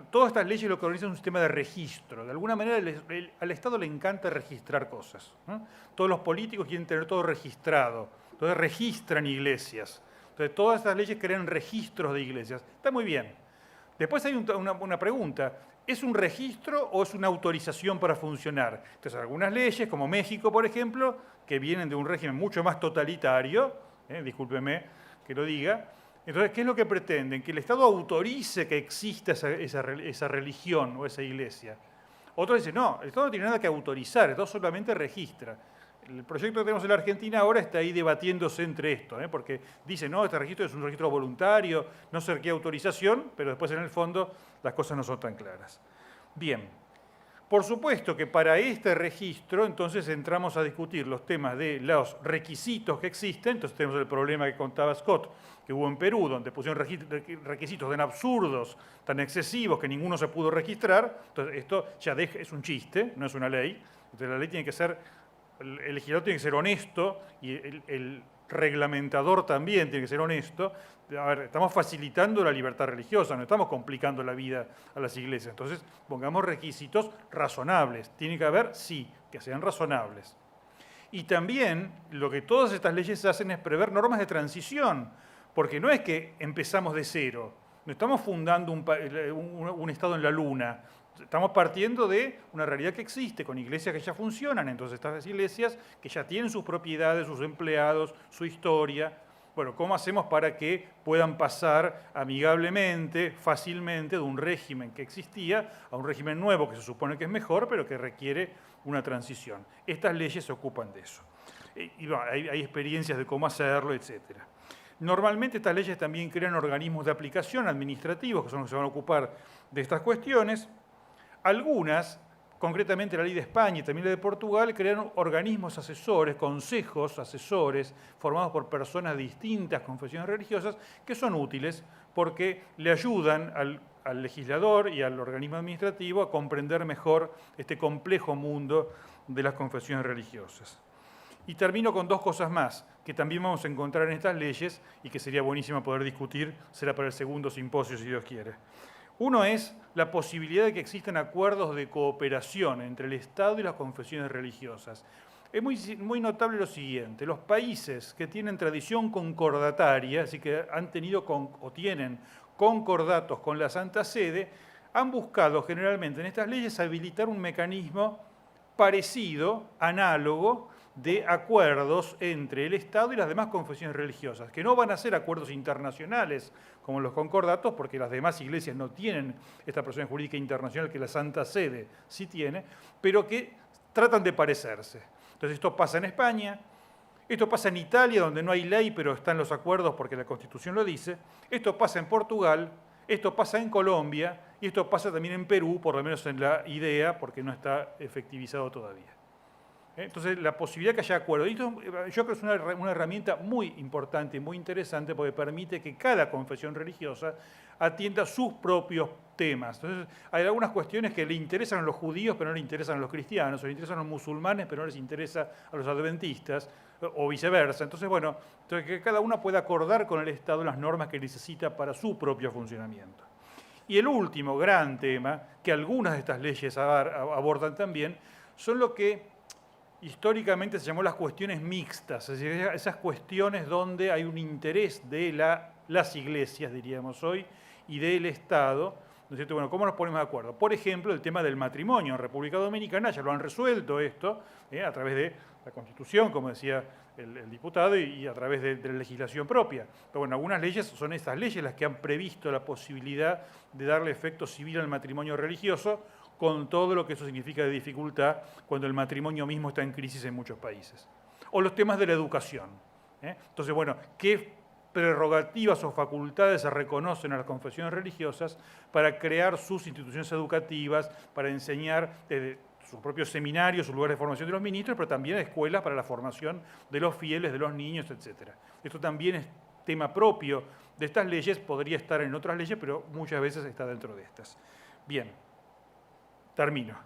Todas estas leyes lo que organizan es un sistema de registro. De alguna manera al Estado le encanta registrar cosas. Todos los políticos quieren tener todo registrado. Entonces registran iglesias. Entonces todas estas leyes crean registros de iglesias. Está muy bien. Después hay una pregunta. ¿Es un registro o es una autorización para funcionar? Entonces algunas leyes, como México, por ejemplo, que vienen de un régimen mucho más totalitario, discúlpeme que lo diga. Entonces, ¿qué es lo que pretenden? Que el Estado autorice que exista esa religión o esa iglesia. Otros dicen, no, el Estado no tiene nada que autorizar, el Estado solamente registra. El proyecto que tenemos en la Argentina ahora está ahí debatiéndose entre esto, porque dice, no, este registro es un registro voluntario, no se requiere autorización, pero después en el fondo las cosas no son tan claras. Bien. Por supuesto que para este registro entonces entramos a discutir los temas de los requisitos que existen. Entonces tenemos el problema que contaba Scott, que hubo en Perú, donde pusieron requisitos tan absurdos, tan excesivos, que ninguno se pudo registrar. Entonces esto ya es un chiste, no es una ley. Entonces la ley tiene que ser, el legislador tiene que ser honesto y el reglamentador también tiene que ser honesto. A ver, estamos facilitando la libertad religiosa, no estamos complicando la vida a las iglesias. Entonces, pongamos requisitos razonables. Tiene que haber, sí, que sean razonables. Y también lo que todas estas leyes hacen es prever normas de transición, porque no es que empezamos de cero, no estamos fundando un Estado en la luna. Estamos partiendo de una realidad que existe, con iglesias que ya funcionan. Entonces, estas iglesias que ya tienen sus propiedades, sus empleados, su historia. Bueno, ¿cómo hacemos para que puedan pasar amigablemente, fácilmente, de un régimen que existía a un régimen nuevo que se supone que es mejor, pero que requiere una transición? Estas leyes se ocupan de eso. Y bueno, hay experiencias de cómo hacerlo, etc. Normalmente estas leyes también crean organismos de aplicación administrativos, que son los que se van a ocupar de estas cuestiones. Algunas, concretamente la ley de España y también la de Portugal, crearon organismos asesores, consejos asesores, formados por personas de distintas confesiones religiosas, que son útiles porque le ayudan al legislador y al organismo administrativo a comprender mejor este complejo mundo de las confesiones religiosas. Y termino con dos cosas más que también vamos a encontrar en estas leyes y que sería buenísimo poder discutir, será para el segundo simposio si Dios quiere. Uno es la posibilidad de que existan acuerdos de cooperación entre el Estado y las confesiones religiosas. Es muy notable lo siguiente: los países que tienen tradición concordataria, así que han tenido o tienen concordatos con la Santa Sede, han buscado generalmente en estas leyes habilitar un mecanismo parecido, análogo, de acuerdos entre el Estado y las demás confesiones religiosas, que no van a ser acuerdos internacionales como los concordatos, porque las demás iglesias no tienen esta presión jurídica internacional que la Santa Sede sí tiene, pero que tratan de parecerse. Entonces esto pasa en España, esto pasa en Italia, donde no hay ley, pero están los acuerdos porque la Constitución lo dice, esto pasa en Portugal, esto pasa en Colombia y esto pasa también en Perú, por lo menos en la idea, porque no está efectivizado todavía. Entonces, la posibilidad de que haya acuerdo. Y esto, yo creo que es una herramienta muy importante, muy interesante, porque permite que cada confesión religiosa atienda sus propios temas. Entonces, hay algunas cuestiones que le interesan a los judíos, pero no le interesan a los cristianos, o le interesan a los musulmanes, pero no les interesa a los adventistas, o viceversa. Entonces, bueno, que cada uno pueda acordar con el Estado las normas que necesita para su propio funcionamiento. Y el último gran tema, que algunas de estas leyes abordan también, son lo que históricamente se llamó las cuestiones mixtas, es decir, esas cuestiones donde hay un interés de las iglesias, diríamos hoy, y del Estado, ¿no es cierto? Bueno, ¿cómo nos ponemos de acuerdo? Por ejemplo, el tema del matrimonio en República Dominicana ya lo han resuelto esto, a través de la Constitución, como decía el diputado, y a través de la legislación propia. Pero bueno, algunas leyes son estas leyes las que han previsto la posibilidad de darle efecto civil al matrimonio religioso, con todo lo que eso significa de dificultad cuando el matrimonio mismo está en crisis en muchos países. O los temas de la educación. Entonces, bueno, ¿qué prerrogativas o facultades se reconocen a las confesiones religiosas para crear sus instituciones educativas, para enseñar sus propios seminarios, sus lugares de formación de los ministros, pero también escuelas para la formación de los fieles, de los niños, etc.? Esto también es tema propio de estas leyes, podría estar en otras leyes, pero muchas veces está dentro de estas. Bien. Termino.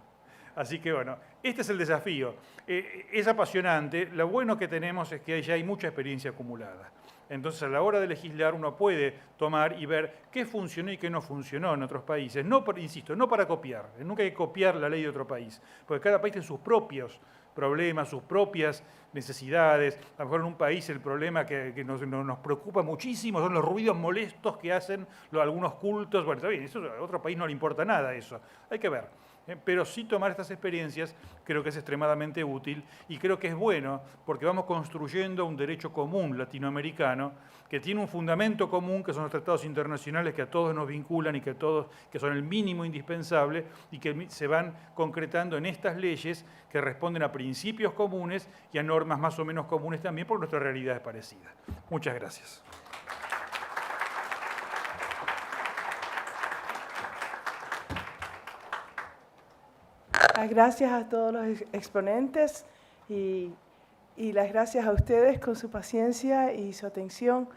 Así que bueno, este es el desafío. Es apasionante. Lo bueno que tenemos es que ya hay mucha experiencia acumulada. Entonces, a la hora de legislar, uno puede tomar y ver qué funcionó y qué no funcionó en otros países. No, insisto, no para copiar. Nunca hay que copiar la ley de otro país, porque cada país tiene sus propios problemas, sus propias necesidades. A lo mejor en un país el problema que nos preocupa muchísimo son los ruidos molestos que hacen algunos cultos. Bueno, está bien, eso a otro país no le importa nada eso. Hay que ver. Pero sí tomar estas experiencias creo que es extremadamente útil y creo que es bueno porque vamos construyendo un derecho común latinoamericano que tiene un fundamento común, que son los tratados internacionales que a todos nos vinculan y que son el mínimo indispensable y que se van concretando en estas leyes que responden a principios comunes y a normas más o menos comunes también, porque nuestra realidad es parecida. Muchas gracias. Gracias a todos los exponentes y las gracias a ustedes con su paciencia y su atención.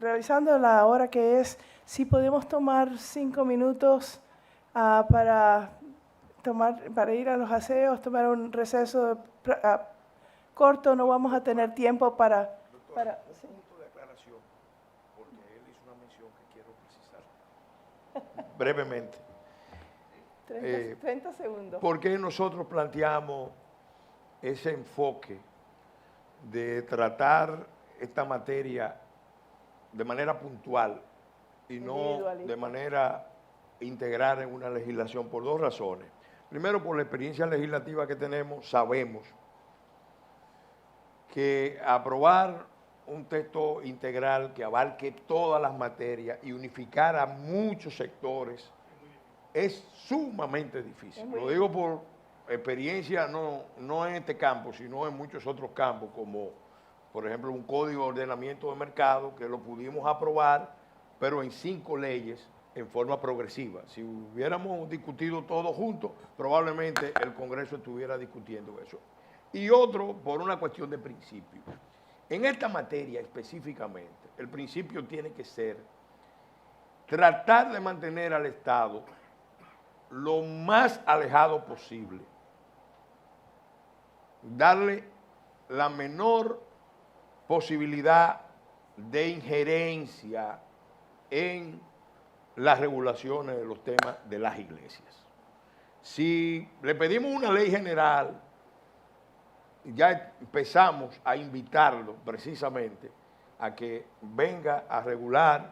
Realizando la hora que es, si podemos tomar 5 minutos para ir a los aseos, tomar un receso corto, no vamos a tener tiempo para sí. Punto de aclaración, porque él hizo una mención que quiero precisar brevemente. 30 segundos. ¿Por qué nosotros planteamos ese enfoque de tratar esta materia de manera puntual y no de manera integral en una legislación? Por dos razones. Primero, por la experiencia legislativa que tenemos, sabemos que aprobar un texto integral que abarque todas las materias y unificar a muchos sectores es sumamente difícil. Lo digo por experiencia, no en este campo, sino en muchos otros campos, como por ejemplo un código de ordenamiento de mercado que lo pudimos aprobar, pero en 5 leyes en forma progresiva. Si hubiéramos discutido todo juntos, probablemente el Congreso estuviera discutiendo eso. Y otro, por una cuestión de principio. En esta materia específicamente, el principio tiene que ser tratar de mantener al Estado lo más alejado posible, darle la menor posibilidad de injerencia en las regulaciones de los temas de las iglesias. Si le pedimos una ley general, ya empezamos a invitarlo precisamente a que venga a regular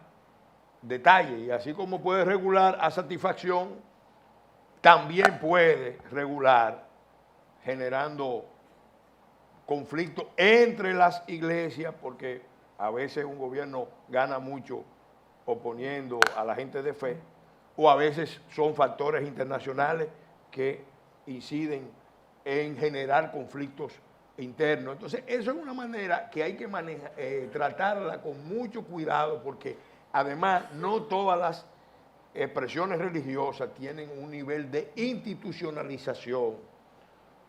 detalles, y así como puede regular a satisfacción, también puede regular generando conflictos entre las iglesias, porque a veces un gobierno gana mucho oponiendo a la gente de fe, o a veces son factores internacionales que inciden en generar conflictos internos. Entonces, eso es una manera que hay que tratarla con mucho cuidado, porque además no todas las expresiones religiosas tienen un nivel de institucionalización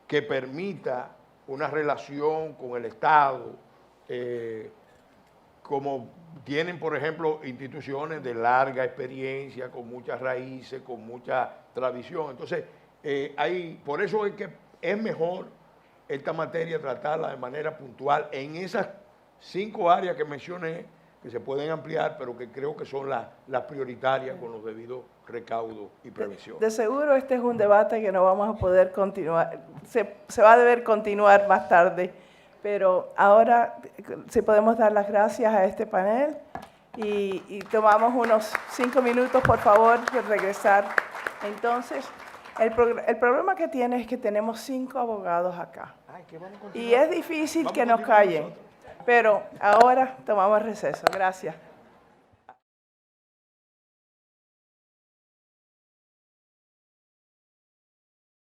que permita una relación con el Estado, como tienen, por ejemplo, instituciones de larga experiencia, con muchas raíces, con mucha tradición. Entonces, por eso es que es mejor esta materia tratarla de manera puntual en esas 5 áreas que mencioné, que se pueden ampliar, pero que creo que son las prioritarias con los debidos recaudos y prevención. De seguro este es un debate que no vamos a poder continuar, se va a deber continuar más tarde, pero ahora sí podemos dar las gracias a este panel y tomamos unos 5 minutos, por favor, de regresar. Entonces, el problema que tiene es que tenemos 5 abogados acá y es difícil que nos callen, pero ahora tomamos receso. Gracias.